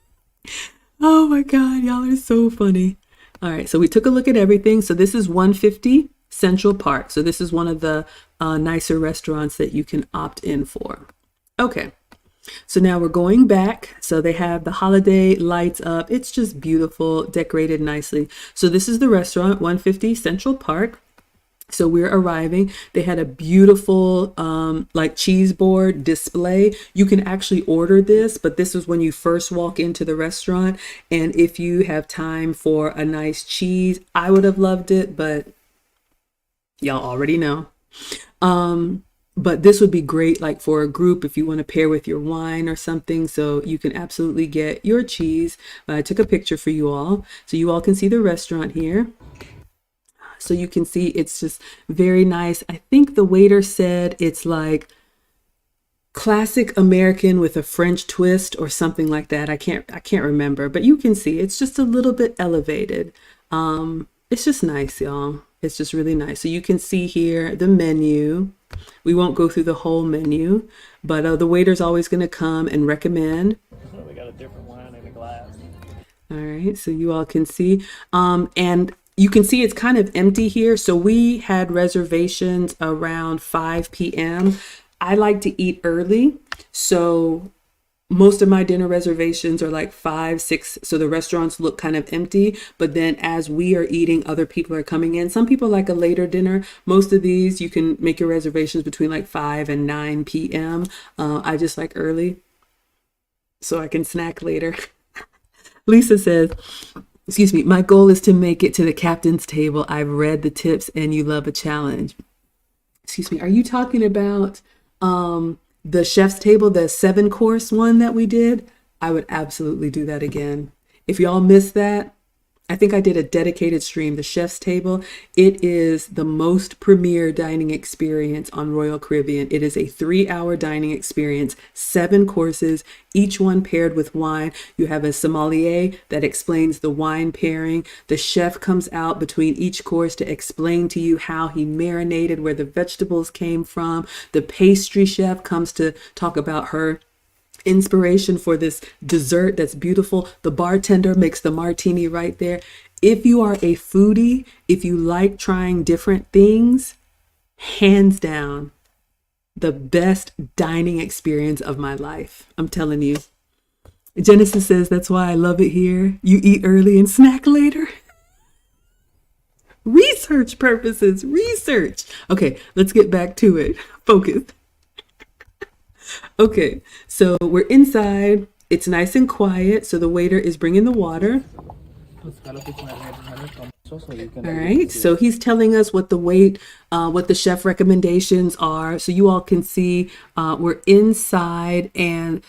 Oh my God, y'all are so funny. All right, so we took a look at everything. So this is 150 Central Park. So this is one of the nicer restaurants that you can opt in for. Okay, so now we're going back. So they have the holiday lights up. It's just beautiful, decorated nicely. So this is the restaurant, 150 Central Park. So we're arriving. They had a beautiful like cheese board display. You can actually order this, but this is when you first walk into the restaurant. And if you have time for a nice cheese, I would have loved it, but y'all already know. But this would be great like for a group if you want to pair with your wine or something. So you can absolutely get your cheese. I took a picture for you all so you all can see the restaurant here. So you can see it's just very nice. I think the waiter said it's like classic American with a French twist or something like that. I can't remember, but you can see it's just a little bit elevated. It's just nice, y'all. It's just really nice. So you can see here the menu. We won't go through the whole menu, but the waiter's always going to come and recommend. So we got a different wine in a glass. All right, so you all can see. And you can see it's kind of empty here. So we had reservations around 5 p.m. I like to eat early. So most of my dinner reservations are like 5, 6. So the restaurants look kind of empty. But then as we are eating, other people are coming in. Some people like a later dinner. Most of these, you can make your reservations between like 5 and 9 p.m. I just like early so I can snack later. Lisa says, excuse me, my goal is to make it to the captain's table. I've read the tips and you love a challenge. Excuse me, are you talking about the chef's table, the 7-course one that we did? I would absolutely do that again. If y'all missed that, I think I did a dedicated stream, the chef's table. It is the most premier dining experience on Royal Caribbean. It is a 3 hour dining experience, 7 courses, each one paired with wine. You have a sommelier that explains the wine pairing. The chef comes out between each course to explain to you how he marinated, where the vegetables came from. The pastry chef comes to talk about her inspiration for this dessert that's beautiful. The bartender makes the martini right there. If you are a foodie, if you like trying different things, hands down, the best dining experience of my life. I'm telling you. Genesis says, that's why I love it here. You eat early and snack later. Research purposes, research. Okay, let's get back to it. Focus. Okay, so we're inside. It's nice and quiet. So the waiter is bringing the water. All right, so he's telling us what what the chef recommendations are. So you all can see we're inside and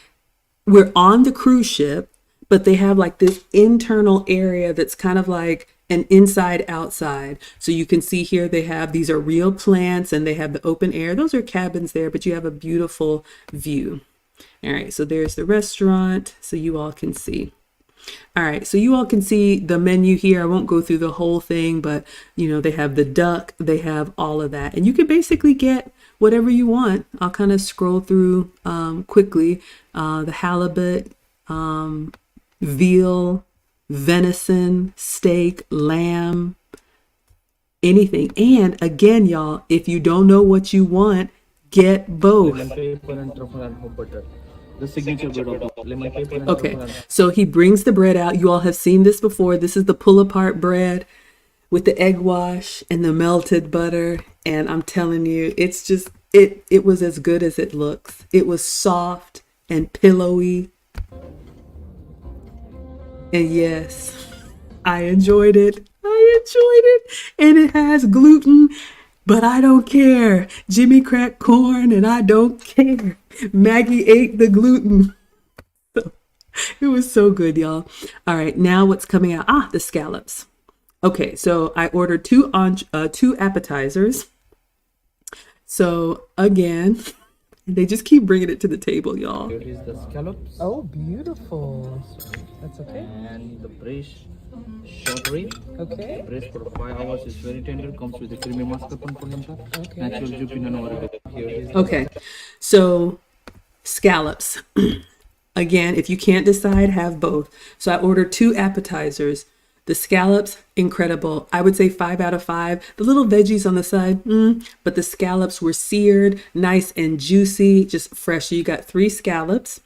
we're on the cruise ship, but they have like this internal area that's kind of like an inside outside. So you can see here these are real plants and they have the open air. Those are cabins there, but you have a beautiful view. All right, so there's the restaurant so you all can see. All right, so you all can see the menu here. I won't go through the whole thing, but they have the duck, they have all of that. And you can basically get whatever you want. I'll kind of scroll through quickly. The halibut, veal, venison, steak, lamb, anything. And again, y'all, if you don't know what you want, get both. The signature bread of lemon pepper and Okay, so he brings the bread out. You all have seen this before. This is the pull apart bread with the egg wash and the melted butter. And I'm telling you, it's just, it was as good as it looks. It was soft and pillowy. And yes, I enjoyed it. And it has gluten, but I don't care. Jimmy cracked corn and I don't care. Maggie ate the gluten. It was so good, y'all. All right, now what's coming out? The scallops. Okay, so I ordered two appetizers. So again, they just keep bringing it to the table, y'all. here is the scallops Oh, beautiful. That's okay. and the braised short rib. Okay. Braised for 5 hours is very tender. Comes with a creamy mascarpone for Okay. natural juice in an Here is the Okay, so scallops. Again, if you can't decide, have both. So I ordered 2 appetizers. The scallops, incredible. I would say 5 out of 5. The little veggies on the side, but the scallops were seared, nice and juicy, just fresh. So you got 3 scallops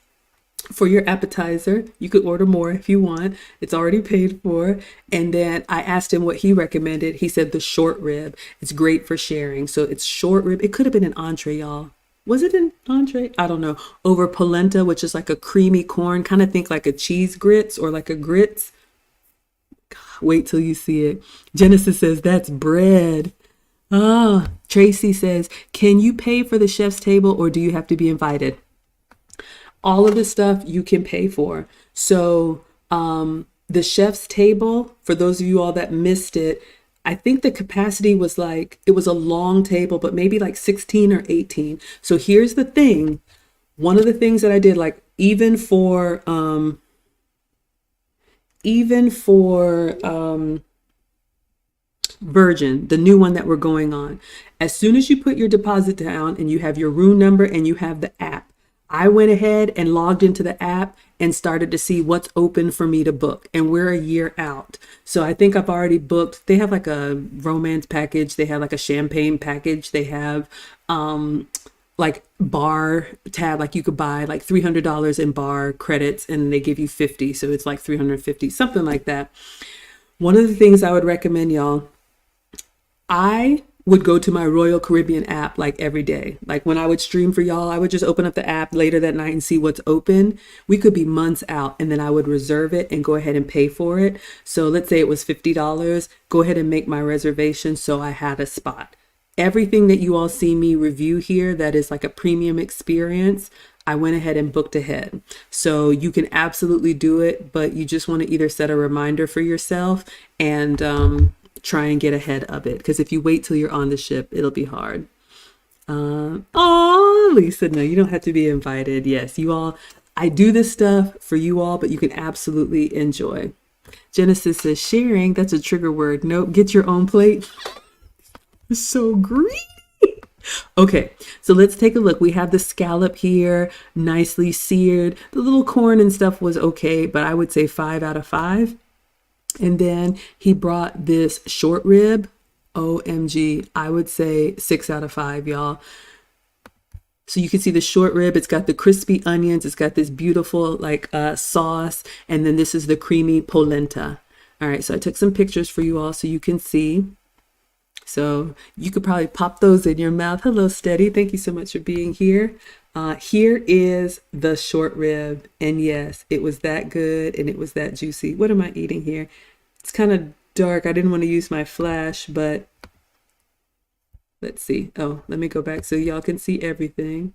for your appetizer. You could order more if you want. It's already paid for. And then I asked him what he recommended. He said the short rib. It's great for sharing. So it's short rib. It could have been an entree, y'all. Was it an entree? I don't know. Over polenta, which is like a creamy corn. Kind of think like a cheese grits or like a grits. Wait till you see it. Genesis says, that's bread. Tracy says, can you pay for the chef's table or do you have to be invited? All of the stuff you can pay for. So the chef's table, for those of you all that missed it, I think the capacity was it was a long table, but maybe like 16 or 18. So here's the thing. One of the things that I did, even for Virgin, the new one that we're going on, as soon as you put your deposit down and you have your room number and you have the app, I went ahead and logged into the app and started to see what's open for me to book. And we're a year out. So I think I've already booked. They have like a romance package. They have like a champagne package. They have like bar tab, like you could buy like $300 in bar credits and they give you 50. So it's like 350, something like that. One of the things I would recommend, y'all, I would go to my Royal Caribbean app like every day. Like when I would stream for y'all, I would just open up the app later that night and see what's open. We could be months out and then I would reserve it and go ahead and pay for it. So let's say it was $50. Go ahead and make my reservation so I had a spot. Everything that you all see me review here that is like a premium experience, I went ahead and booked ahead. So you can absolutely do it, but you just want to either set a reminder for yourself and try and get ahead of it. Because if you wait till you're on the ship, it'll be hard. Oh, Lisa, no, you don't have to be invited. Yes, you all, I do this stuff for you all, but you can absolutely enjoy. Genesis says sharing, that's a trigger word. Nope, get your own plate. So green. Okay, so let's take a look. We have the scallop here, nicely seared. The little corn and stuff was okay, but I would say 5 out of 5. And then he brought this short rib. OMG, I would say 6 out of 5, y'all. So you can see the short rib. It's got the crispy onions. It's got this beautiful like sauce. And then this is the creamy polenta. All right, so I took some pictures for you all so you can see. So you could probably pop those in your mouth. Hello, Steady. Thank you so much for being here. Here is the short rib. And yes, it was that good and it was that juicy. What am I eating here? It's kind of dark. I didn't want to use my flash, but let's see. Oh, let me go back so y'all can see everything.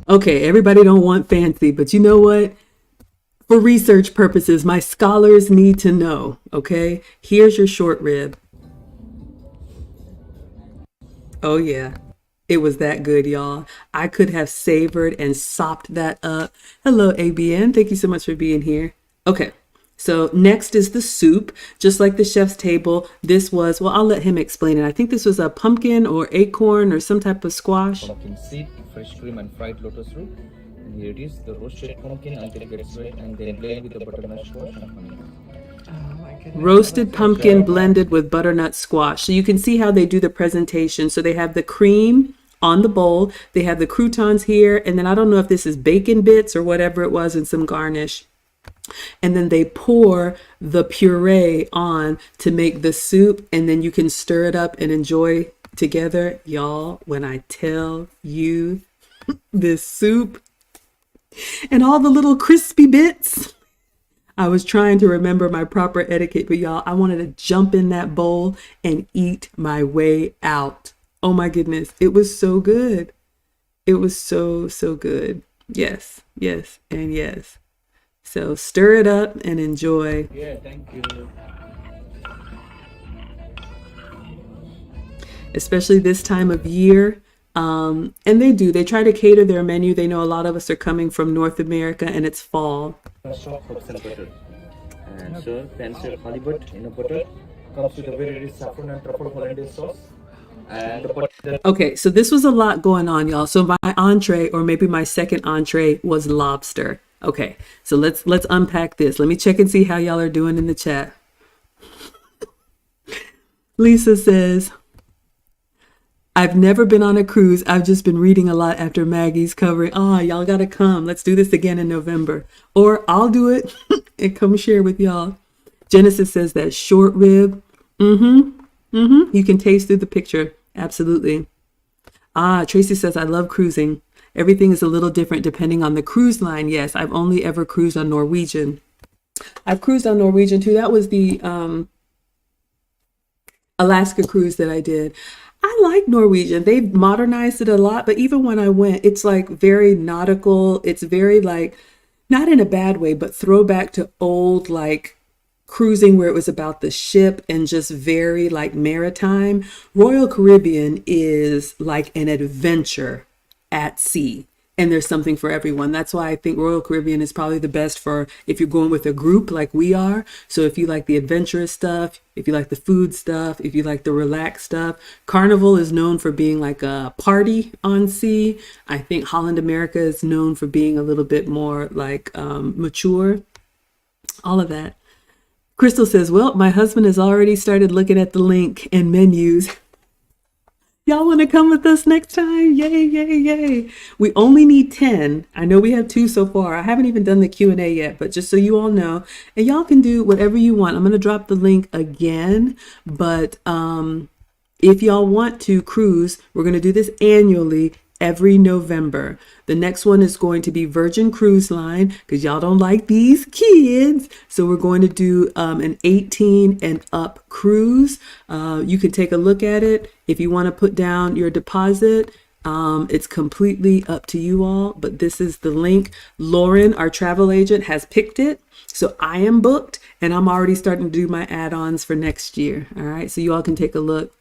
Okay, everybody don't want fancy, but you know what? For research purposes, my scholars need to know, okay? Here's your short rib. Oh yeah, it was that good, y'all. I could have savored and sopped that up. Hello, ABN. Thank you so much for being here. Okay, so next is the soup. Just like the chef's table, this was, well, I'll let him explain it. I think this was a pumpkin or acorn or some type of squash. Pumpkin seed, fresh cream and fried lotus root. And here it is, the roasted pumpkin until it gets wet and then blend with the butternut squash and honey. Roasted pumpkin blended with butternut squash. So you can see how they do the presentation. So they have the cream on the bowl. They have the croutons here. And then I don't know if this is bacon bits or whatever it was and some garnish. And then they pour the puree on to make the soup. And then you can stir it up and enjoy together. Y'all, when I tell you this soup and all the little crispy bits, I was trying to remember my proper etiquette, but y'all, I wanted to jump in that bowl and eat my way out. Oh my goodness. It was so good. It was so, so good. Yes, yes, and yes. So stir it up and enjoy. Yeah, thank you. Especially this time of year. And they try to cater their menu. They know a lot of us are coming from North America and it's fall. Soft herbs and butter. And so, pan-seared halibut in a butter. Comes with a very rich saffron and truffle hollandaise sauce. And the Okay, so this was a lot going on, y'all. So my entree, or maybe my second entree, was lobster. Okay, so let's unpack this. Let me check and see how y'all are doing in the chat. Lisa says, I've never been on a cruise. I've just been reading a lot after Maggie's covering. Oh, y'all gotta come. Let's do this again in November. Or I'll do it and come share with y'all. Genesis says that short rib. You can taste through the picture. Absolutely. Tracy says, I love cruising. Everything is a little different depending on the cruise line. Yes, I've only ever cruised on Norwegian. I've cruised on Norwegian too. That was the Alaska cruise that I did. I like Norwegian. They've modernized it a lot, but even when I went, it's like very nautical. It's very like, not in a bad way, but throwback to old like cruising where it was about the ship and just very like maritime. Royal Caribbean is like an adventure at sea. And there's something for everyone. That's why I think Royal Caribbean is probably the best for if you're going with a group like we are. So if you like the adventurous stuff, if you like the food stuff, if you like the relaxed stuff. Carnival is known for being like a party on sea. I think Holland America is known for being a little bit more like mature. All of that. Crystal says, well, my husband has already started looking at the link and menus. Y'all want to come with us next time? Yay, yay, yay. We only need 10. I know we have 2 so far. I haven't even done the Q&A yet, but just so you all know, and y'all can do whatever you want. I'm going to drop the link again, but if y'all want to cruise, we're going to do this annually every November. The next one is going to be Virgin Cruise Line because y'all don't like these kids. So we're going to do an 18 and up cruise. You can take a look at it. If you want to put down your deposit, it's completely up to you all, but this is the link. Lauren, our travel agent, has picked it. So I am booked and I'm already starting to do my add-ons for next year. All right. So you all can take a look.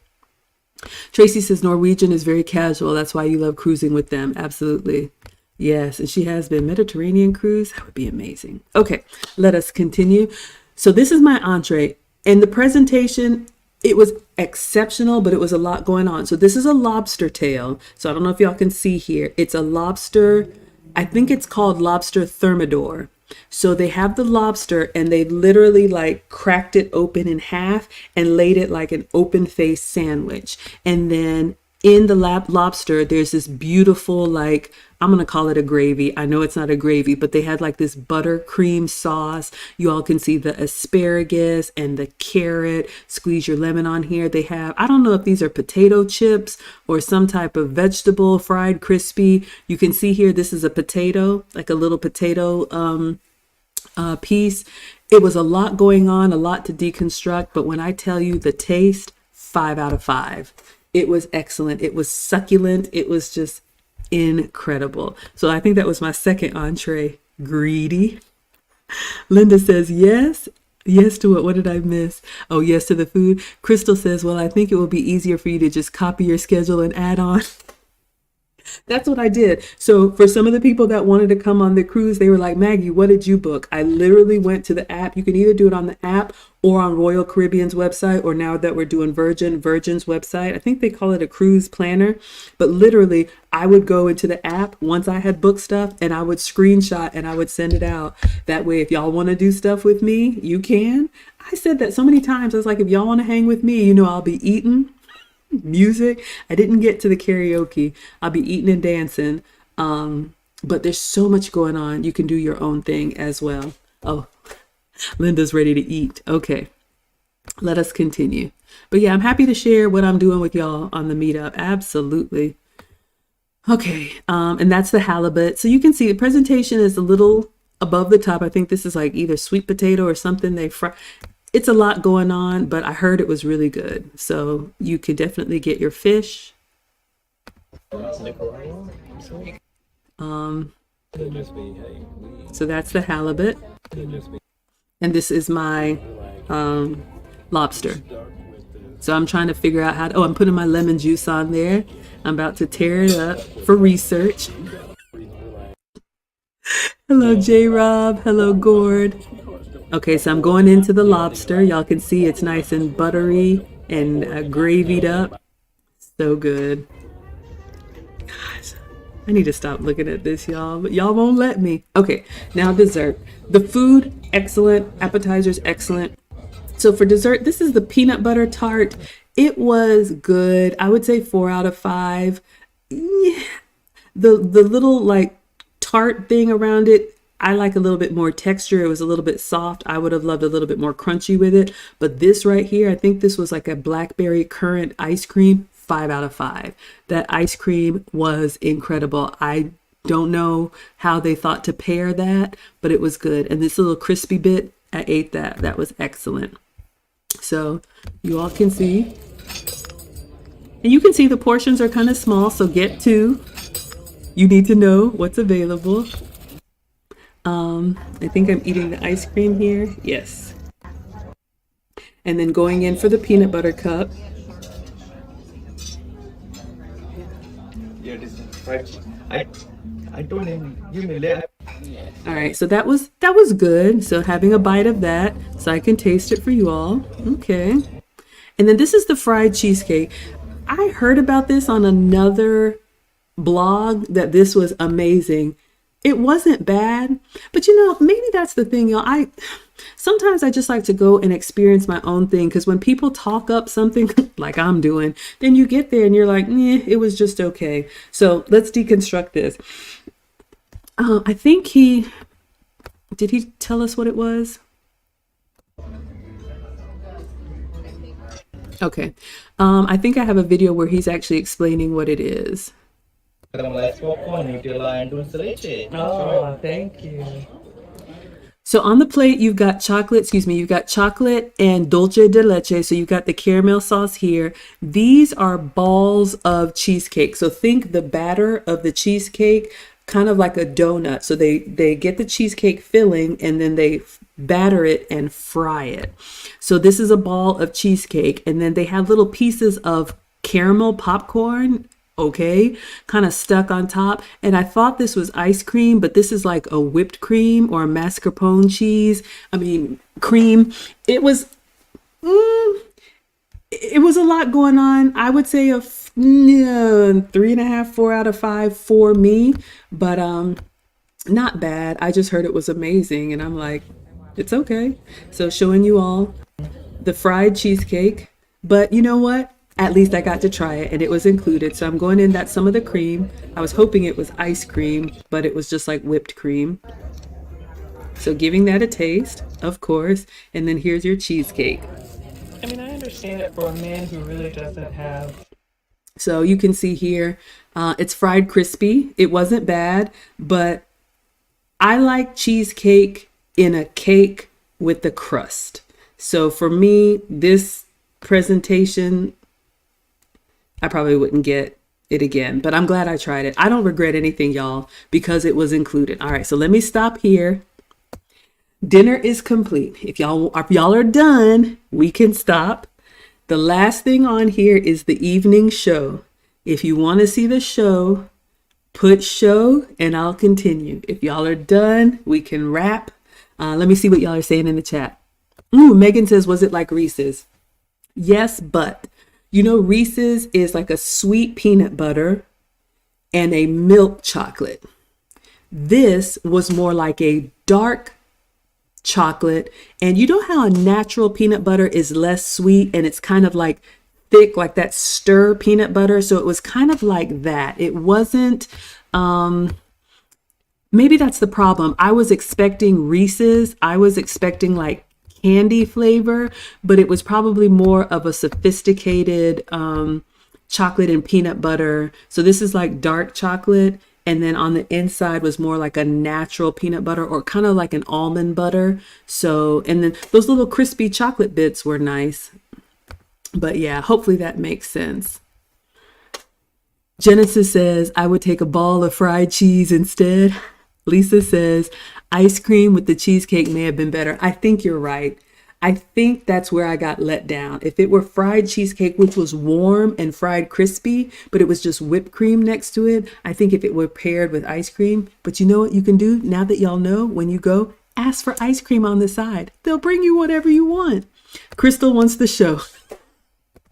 Tracy says Norwegian is very casual. That's why you love cruising with them. Absolutely. Yes. And she has been. Mediterranean cruise. That would be amazing. Okay. Let us continue. So this is my entree. And the presentation, it was exceptional, but it was a lot going on. So this is a lobster tail. So I don't know if y'all can see here. It's a lobster. I think it's called lobster thermidor. So they have the lobster and they literally like cracked it open in half and laid it like an open face sandwich. And then in the lobster, there's this beautiful, like, I'm going to call it a gravy. I know it's not a gravy, but they had like this buttercream sauce. You all can see the asparagus and the carrot. Squeeze your lemon on here. They have, I don't know if these are potato chips or some type of vegetable, fried crispy. You can see here, this is a potato, like a little potato piece. It was a lot going on, a lot to deconstruct. But when I tell you the taste, 5 out of 5. It was excellent. It was succulent. It was just incredible. So I think that was my second entree. Greedy. Linda says yes. Yes to what? What did I miss? Oh, yes to the food. Crystal says, well, I think it will be easier for you to just copy your schedule and add on. That's what I did. So for some of the people that wanted to come on the cruise, they were like, Maggie, what did you book? I literally went to the app. You can either do it on the app or on Royal Caribbean's website, or now that we're doing Virgin's website. I think they call it a cruise planner. But literally, I would go into the app once I had booked stuff and I would screenshot and I would send it out. That way, if y'all want to do stuff with me, you can. I said that so many times. I was like, if y'all want to hang with me, I'll be eating music. I didn't get to the karaoke. I'll be eating and dancing. But there's so much going on. You can do your own thing as well. Oh, Linda's ready to eat. Okay, let us continue. But yeah, I'm happy to share what I'm doing with y'all on the meetup. Absolutely. Okay, and that's the halibut. So you can see the presentation is a little above the top. I think this is like either sweet potato or something they fry. It's a lot going on, but I heard it was really good. So you could definitely get your fish. So that's the halibut. And this is my lobster. So I'm trying to figure out how to, I'm putting my lemon juice on there. I'm about to tear it up for research. Hello, J-Rob. Hello, Gord. Okay, so I'm going into the lobster. Y'all can see it's nice and buttery and gravied up. So good. Gosh, I need to stop looking at this, y'all, but y'all won't let me. Okay, now dessert. The food, excellent. Appetizers, excellent. So for dessert, this is the peanut butter tart. It was good. I would say 4 out of 5. Yeah. The little like tart thing around it, I like a little bit more texture. It was a little bit soft. I would have loved a little bit more crunchy with it. But this right here, I think this was like a blackberry currant ice cream. 5 out of 5. That ice cream was incredible. I don't know how they thought to pair that, but it was good. And this little crispy bit, I ate that. That was excellent. So you all can see. And you can see the portions are kind of small, so get 2. You need to know what's available. I think I'm eating the ice cream here. Yes. And then going in for the peanut butter cup. Yeah, this is right. I told him, give me left. All right, so that was good. So having a bite of that so I can taste it for you all. Okay. And then this is the fried cheesecake. I heard about this on another blog that this was amazing. It wasn't bad, but maybe that's the thing, y'all. Sometimes I just like to go and experience my own thing, because when people talk up something like I'm doing, then you get there and you're like, it was just okay. So let's deconstruct this. I think did he tell us what it was? Okay. I think I have a video where he's actually explaining what it is. Caramelized popcorn, Nutella, and dulce leche. Oh, thank you. So on the plate, you've got you've got chocolate and dulce de leche. So you've got the caramel sauce here. These are balls of cheesecake. So think the batter of the cheesecake, kind of like a donut. So they get the cheesecake filling and then they batter it and fry it. So this is a ball of cheesecake, and then they have little pieces of caramel popcorn, okay, kind of stuck on top. And I thought this was ice cream, but this is like a whipped cream or a mascarpone cream. It was it was a lot going on. I would say a 3.5, 4 out of 5 for me, but not bad. I just heard it was amazing, and I'm like, it's okay. So showing you all the fried cheesecake, but you know what? At least I got to try it and it was included. So I'm going in that some of the cream. I was hoping it was ice cream, but it was just like whipped cream. So giving that a taste, of course. And then here's your cheesecake. I mean, I understand it for a man who really doesn't have. So you can see here, it's fried crispy. It wasn't bad, but I like cheesecake in a cake with the crust. So for me, this presentation, I probably wouldn't get it again, but I'm glad I tried it. I don't regret anything, y'all, because it was included. All right, so let me stop here. Dinner is complete. If y'all are done, we can stop. The last thing on here is the evening show. If you want to see the show, put show and I'll continue. If y'all are done, we can wrap. Let me see what y'all are saying in the chat. Megan says, was it like Reese's? Yes, but you know, Reese's is like a sweet peanut butter and a milk chocolate. This was more like a dark chocolate. And you know how a natural peanut butter is less sweet and it's kind of like thick, like that stir peanut butter. So it was kind of like that. It wasn't, maybe that's the problem. I was expecting Reese's. I was expecting like candy flavor, but it was probably more of a sophisticated chocolate and peanut butter. So this is like dark chocolate. And then on the inside was more like a natural peanut butter or kind of like an almond butter. So, and then those little crispy chocolate bits were nice. But yeah, hopefully that makes sense. Genesis says, I would take a ball of fried cheese instead. Lisa says, ice cream with the cheesecake may have been better. I think you're right. I think that's where I got let down. If it were fried cheesecake, which was warm and fried crispy, but it was just whipped cream next to it, I think if it were paired with ice cream. But you know what you can do now that y'all know, when you go, ask for ice cream on the side. They'll bring you whatever you want. Crystal wants the show.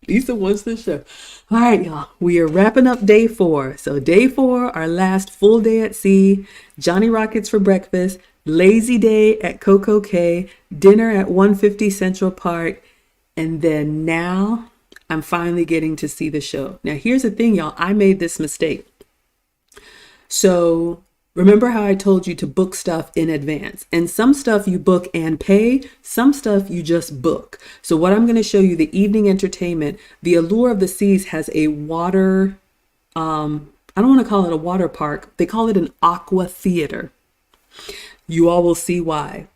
Lisa wants the show. All right, y'all. We are wrapping up day 4. So day 4, our last full day at sea. Johnny Rockets for breakfast. Lazy day at Coco Cay. Dinner at 150 Central Park. And then now I'm finally getting to see the show. Now, here's the thing, y'all. I made this mistake. So remember how I told you to book stuff in advance, and some stuff you book and pay, some stuff you just book. So what I'm going to show you, the evening entertainment, the Allure of the Seas has a water, I don't want to call it a water park. They call it an aqua theater. You all will see why.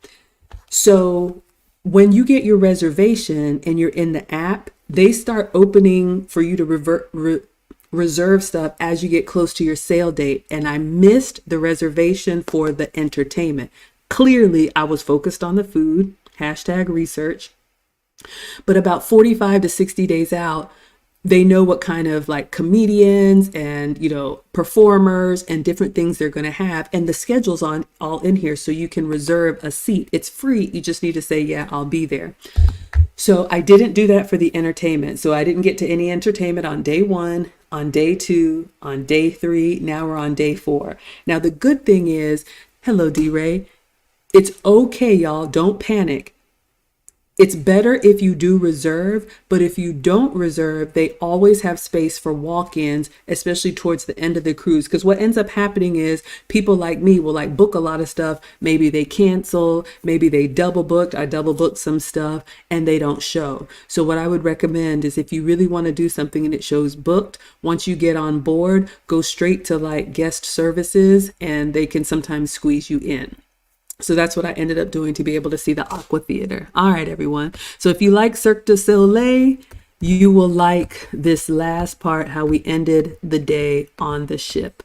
So when you get your reservation and you're in the app, they start opening for you to reserve stuff as you get close to your sail date. And I missed the reservation for the entertainment. Clearly, I was focused on the food, #research. But about 45 to 60 days out, they know what kind of like comedians and, you know, performers and different things they're going to have. And the schedule's on all in here. So you can reserve a seat. It's free. You just need to say, yeah, I'll be there. So I didn't do that for the entertainment. So I didn't get to any entertainment on day 1, on day 2, on day 3. Now we're on day 4. Now, the good thing is, hello, D-Ray. It's okay, y'all. Don't panic. It's better if you do reserve, but if you don't reserve, they always have space for walk-ins, especially towards the end of the cruise. Because what ends up happening is people like me will like book a lot of stuff. Maybe they cancel, maybe they double booked. I double booked some stuff and they don't show. So what I would recommend is if you really want to do something and it shows booked, once you get on board, go straight to like guest services and they can sometimes squeeze you in. So that's what I ended up doing to be able to see the Aqua Theater. All right, everyone. So if you like Cirque du Soleil, you will like this last part, how we ended the day on the ship.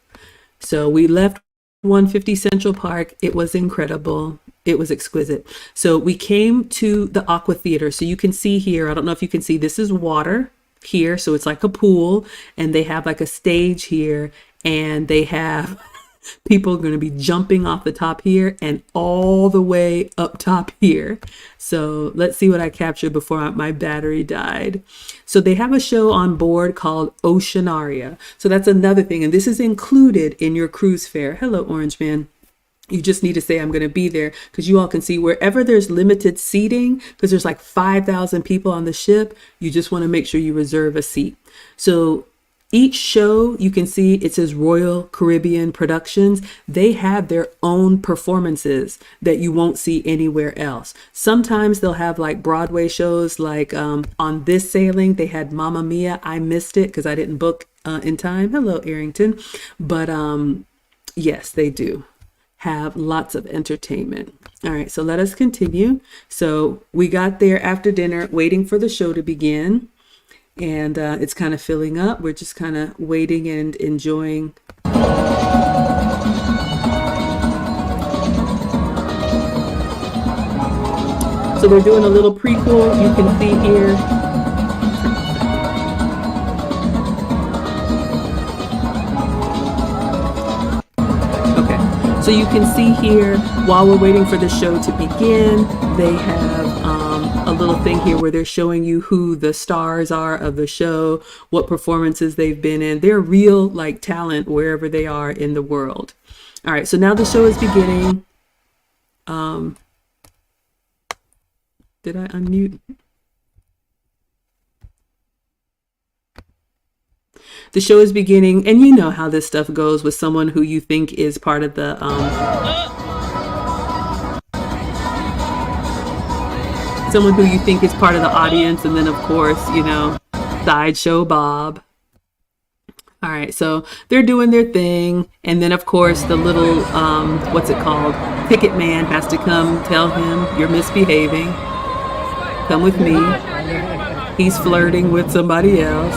So we left 150 Central Park. It was incredible. It was exquisite. So we came to the Aqua Theater. So you can see here, I don't know if you can see, this is water here. So it's like a pool and they have like a stage here and they have people are going to be jumping off the top here and all the way up top here. So let's see what I captured before my battery died. So they have a show on board called Oceanaria. So that's another thing. And this is included in your cruise fare. Hello, Orange Man. You just need to say, I'm going to be there, because you all can see wherever there's limited seating, because there's like 5,000 people on the ship, you just want to make sure you reserve a seat. So each show, you can see it says Royal Caribbean Productions. They have their own performances that you won't see anywhere else. Sometimes they'll have like Broadway shows, like on this sailing, they had Mamma Mia. I missed it because I didn't book in time. Hello, Arrington. But yes, they do have lots of entertainment. All right, so let us continue. So we got there after dinner, waiting for the show to begin. And it's kind of filling up. We're just kind of waiting and enjoying. So we're doing a little prequel. You can see here. Okay, so you can see here, while we're waiting for the show to begin, they have a little thing here where they're showing you who the stars are of the show, what performances they've been in. They're real like talent wherever they are in the world. All right, so now the show is beginning. Did I unmute? The show is beginning, and you know how this stuff goes with someone who you think is part of the someone who you think is part of the audience, and then of course, you know, Sideshow Bob. All right, so they're doing their thing, and then of course the little what's it called, ticket man has to come tell him you're misbehaving, come with me. He's flirting with somebody else.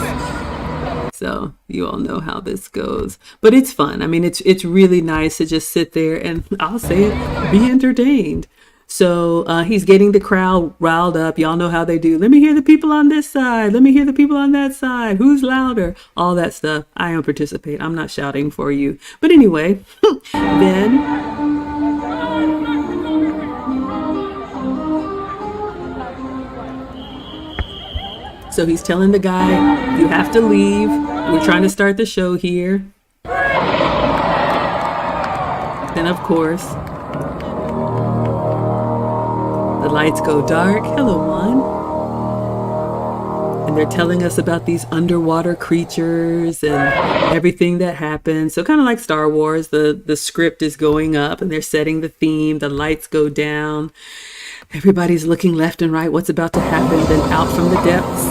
So you all know how this goes, but it's fun. I mean, it's really nice to just sit there and, I'll say it, be entertained. So he's getting the crowd riled up. Y'all know how they do. Let me hear the people on this side. Let me hear the people on that side. Who's louder? All that stuff. I don't participate. I'm not shouting for you. But anyway, then so he's telling the guy, you have to leave. We're trying to start the show here. Then of course, the lights go dark. Hello, Juan. And they're telling us about these underwater creatures and everything that happens. So kind of like Star Wars, the script is going up and they're setting the theme. The lights go down. Everybody's looking left and right. What's about to happen? Then out from the depths.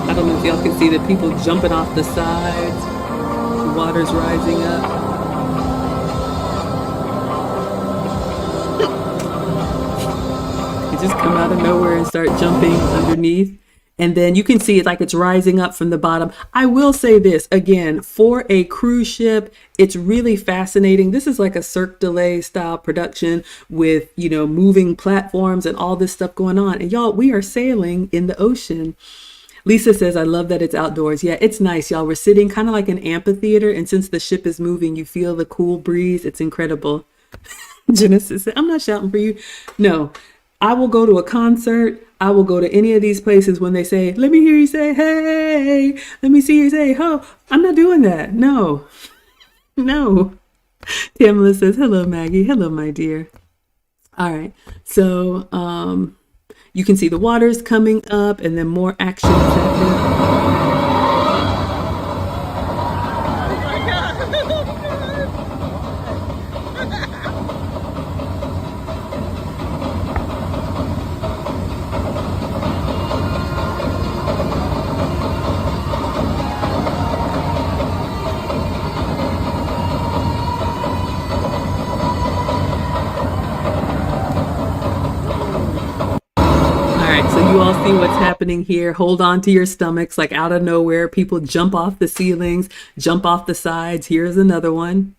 I don't know if y'all can see the people jumping off the sides. Water's rising up. You just come out of nowhere and start jumping underneath. And then you can see it like it's rising up from the bottom. I will say this again, for a cruise ship, it's really fascinating. This is like a Cirque du Soleil style production with, you know, moving platforms and all this stuff going on. And y'all, we are sailing in the ocean. Lisa says, I love that it's outdoors. Yeah, it's nice, y'all. We're sitting kind of like an amphitheater. And since the ship is moving, you feel the cool breeze. It's incredible. Genesis, I'm not shouting for you. No, I will go to a concert. I will go to any of these places when they say, let me hear you say, hey, let me see you say, ho. I'm not doing that. No, no. Tamala says, hello, Maggie. Hello, my dear. All right. So you can see the water's coming up and then more action is happening. All right, so you all see what's happening here. Hold on to your stomachs, like out of nowhere. People jump off the ceilings, jump off the sides. Here's another one.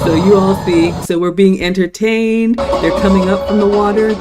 So you all see, so we're being entertained. They're coming up from the water.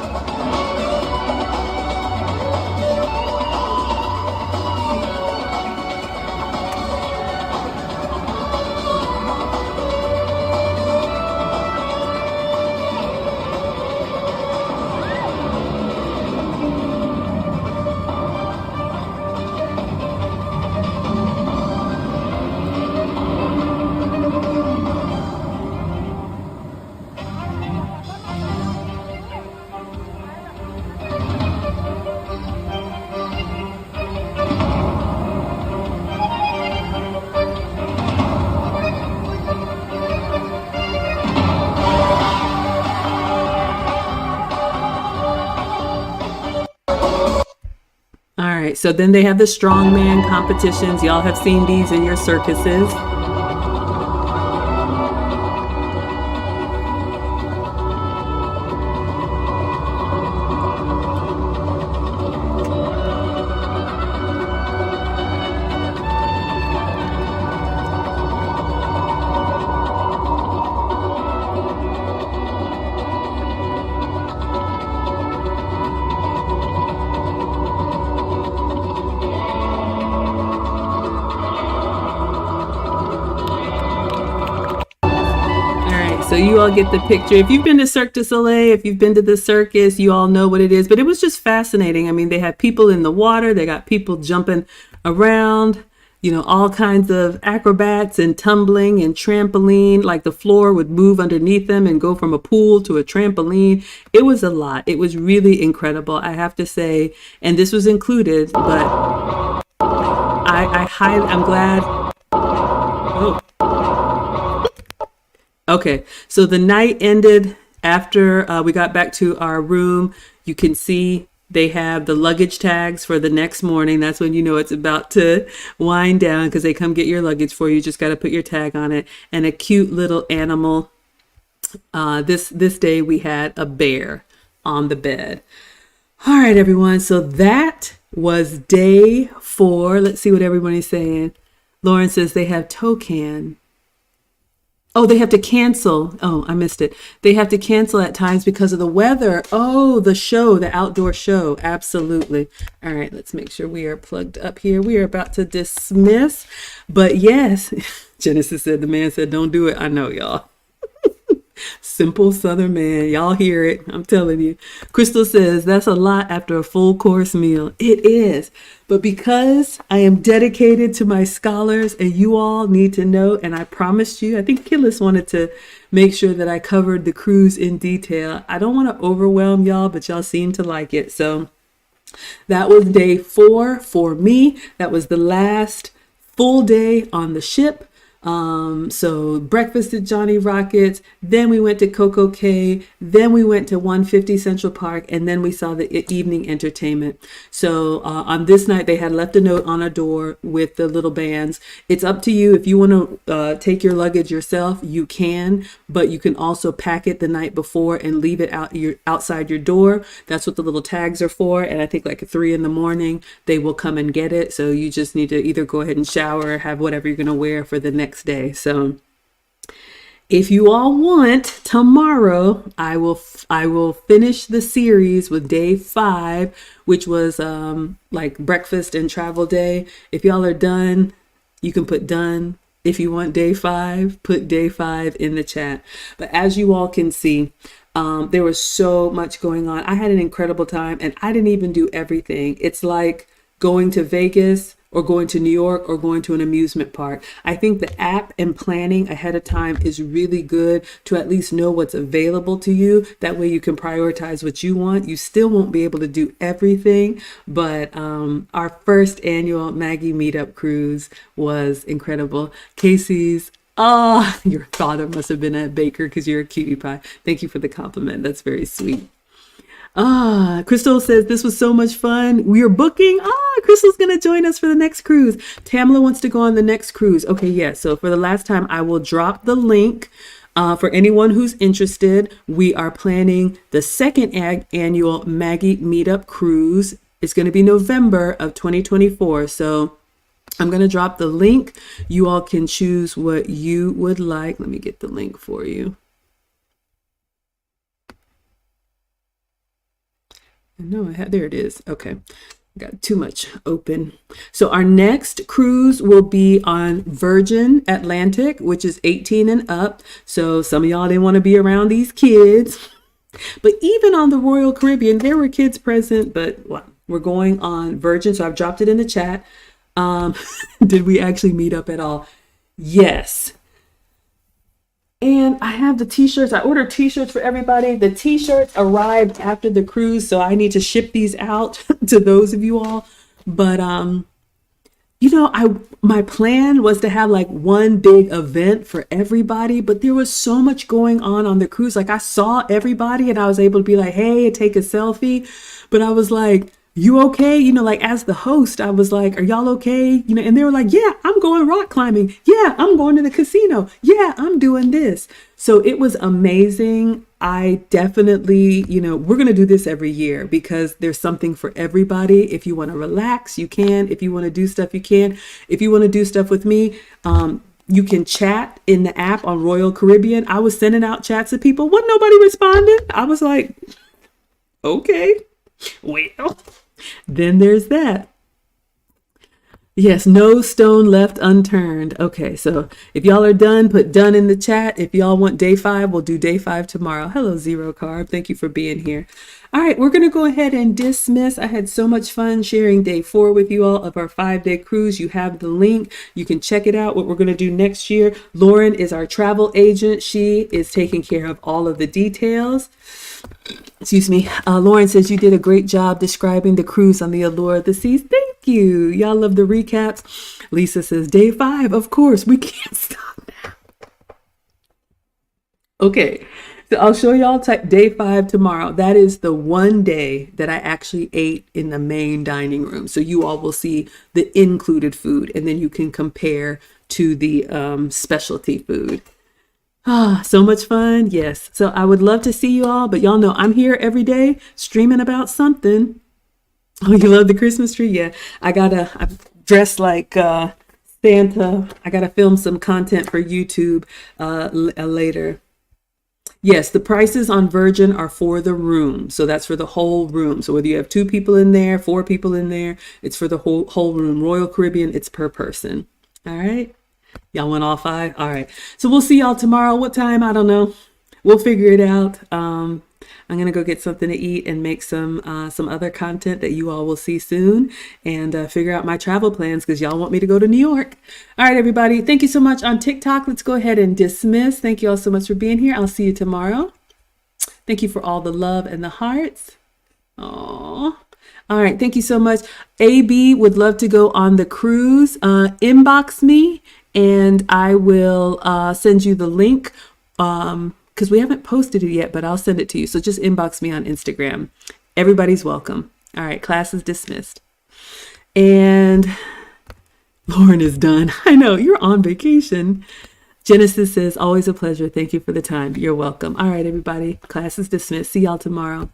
All right, so then they have the strongman competitions. Y'all have seen these in your circuses. So you all get the picture. If you've been to Cirque du Soleil, if you've been to the circus, you all know what it is. But it was just fascinating. I mean, they had people in the water. They got people jumping around, you know, all kinds of acrobats and tumbling and trampoline. Like the floor would move underneath them and go from a pool to a trampoline. It was a lot. It was really incredible, I have to say. And this was included, but I'm glad. Oh. Okay, so the night ended after we got back to our room. You can see they have the luggage tags for the next morning. That's when you know it's about to wind down because they come get your luggage for you. You just got to put your tag on it. And a cute little animal. This day we had a bear on the bed. All right, everyone. So that was day 4. Let's see what everybody's saying. Lauren says they have toucan. Oh, they have to cancel. Oh, I missed it. They have to cancel at times because of the weather. Oh, the show, the outdoor show. Absolutely. All right, let's make sure we are plugged up here. We are about to dismiss. But yes, Genesis said, the man said, don't do it. I know, y'all. Simple Southern man. Y'all hear it. I'm telling you. Crystal says that's a lot after a full course meal. It is. But because I am dedicated to my scholars and you all need to know, and I promised you, I think Killis wanted to make sure that I covered the cruise in detail. I don't want to overwhelm y'all, but y'all seem to like it. So that was day 4 for me. That was the last full day on the ship. So breakfast at Johnny Rockets, then we went to Coco Cay, then we went to 150 Central Park, and then we saw the evening entertainment. So on this night, they had left a note on our door with the little bands. It's up to you. If you want to take your luggage yourself, you can, but you can also pack it the night before and leave it outside your door. That's what the little tags are for. And I think like at 3 a.m, they will come and get it. So you just need to either go ahead and shower or have whatever you're going to wear for the next day. So if you all want, tomorrow I will finish the series with day 5, which was like breakfast and travel day. If y'all are done, you can put done. If you want day 5, put day 5 in the chat. But as you all can see, There was so much going on. I had an incredible time, and I didn't even do everything. It's like going to Vegas or going to New York or going to an amusement park. I think the app and planning ahead of time is really good to at least know what's available to you. That way you can prioritize what you want. You still won't be able to do everything, but our first annual Maggie Meetup cruise was incredible. Casey's, your father must have been a baker because you're a cutie pie. Thank you for the compliment. That's very sweet. Crystal says this was so much fun. We are booking. Crystal's going to join us for the next cruise. Tamala wants to go on the next cruise. Okay, yeah. So for the last time, I will drop the link for anyone who's interested. We are planning the second annual Maggie Meetup cruise. It's going to be November of 2024. So I'm going to drop the link. You all can choose what you would like. Let me get the link for you. No, there it is. Okay. Got too much open. So our next cruise will be on Virgin Atlantic, which is 18 and up. So some of y'all didn't want to be around these kids. But even on the Royal Caribbean, there were kids present, but well, we're going on Virgin. So I've dropped it in the chat. Did we actually meet up at all? Yes. And I have the t-shirts. I ordered t-shirts for everybody. The t-shirts arrived after the cruise, so I need to ship these out to those of you all. But my plan was to have like one big event for everybody, but there was so much going on the cruise. Like I saw everybody and I was able to be like, hey, take a selfie. But I was like, you okay? Like as the host, I was like, are y'all okay? And they were like, yeah, I'm going rock climbing. Yeah, I'm going to the casino. Yeah, I'm doing this. So it was amazing. I definitely, we're going to do this every year because there's something for everybody. If you want to relax, you can. If you want to do stuff, you can. If you want to do stuff with me, you can chat in the app on Royal Caribbean. I was sending out chats to people. Wasn't nobody responding. I was like, okay, well. Then there's that. Yes, no stone left unturned. Okay, so if y'all are done, put done in the chat. If y'all want day 5, we'll do day 5 tomorrow. Hello, Zero Carb. Thank you for being here. All right, we're going to go ahead and dismiss. I had so much fun sharing day 4 with you all of our 5-day cruise. You have the link. You can check it out, what we're going to do next year. Lauren is our travel agent. She is taking care of all of the details. Excuse me. Lauren says you did a great job describing the cruise on the Allure of the Seas. Thank you. Y'all love the recaps. Lisa says day 5. Of course, we can't stop now. Okay. So I'll show y'all day 5 tomorrow. That is the one day that I actually ate in the main dining room. So you all will see the included food and then you can compare to the specialty food. So much fun. Yes. So I would love to see you all, but y'all know I'm here every day streaming about something. Oh, you love the Christmas tree? Yeah. I'm dressed like Santa. I got to film some content for YouTube later. Yes, the prices on Virgin are for the room. So that's for the whole room. So whether you have 2 people in there, 4 people in there, it's for the whole room. Royal Caribbean, it's per person. All right. Y'all want all 5? All right. So we'll see y'all tomorrow. What time? I don't know. We'll figure it out. I'm going to go get something to eat and make some other content that you all will see soon and figure out my travel plans because y'all want me to go to New York. All right, everybody. Thank you so much on TikTok. Let's go ahead and dismiss. Thank you all so much for being here. I'll see you tomorrow. Thank you for all the love and the hearts. Aww. All right. Thank you so much. AB would love to go on the cruise. Inbox me and I will send you the link. Because we haven't posted it yet, but I'll send it to you. So just inbox me on Instagram. Everybody's welcome. All right, class is dismissed. And Lauren is done. I know, you're on vacation. Genesis says, always a pleasure. Thank you for the time. You're welcome. All right, everybody, class is dismissed. See y'all tomorrow.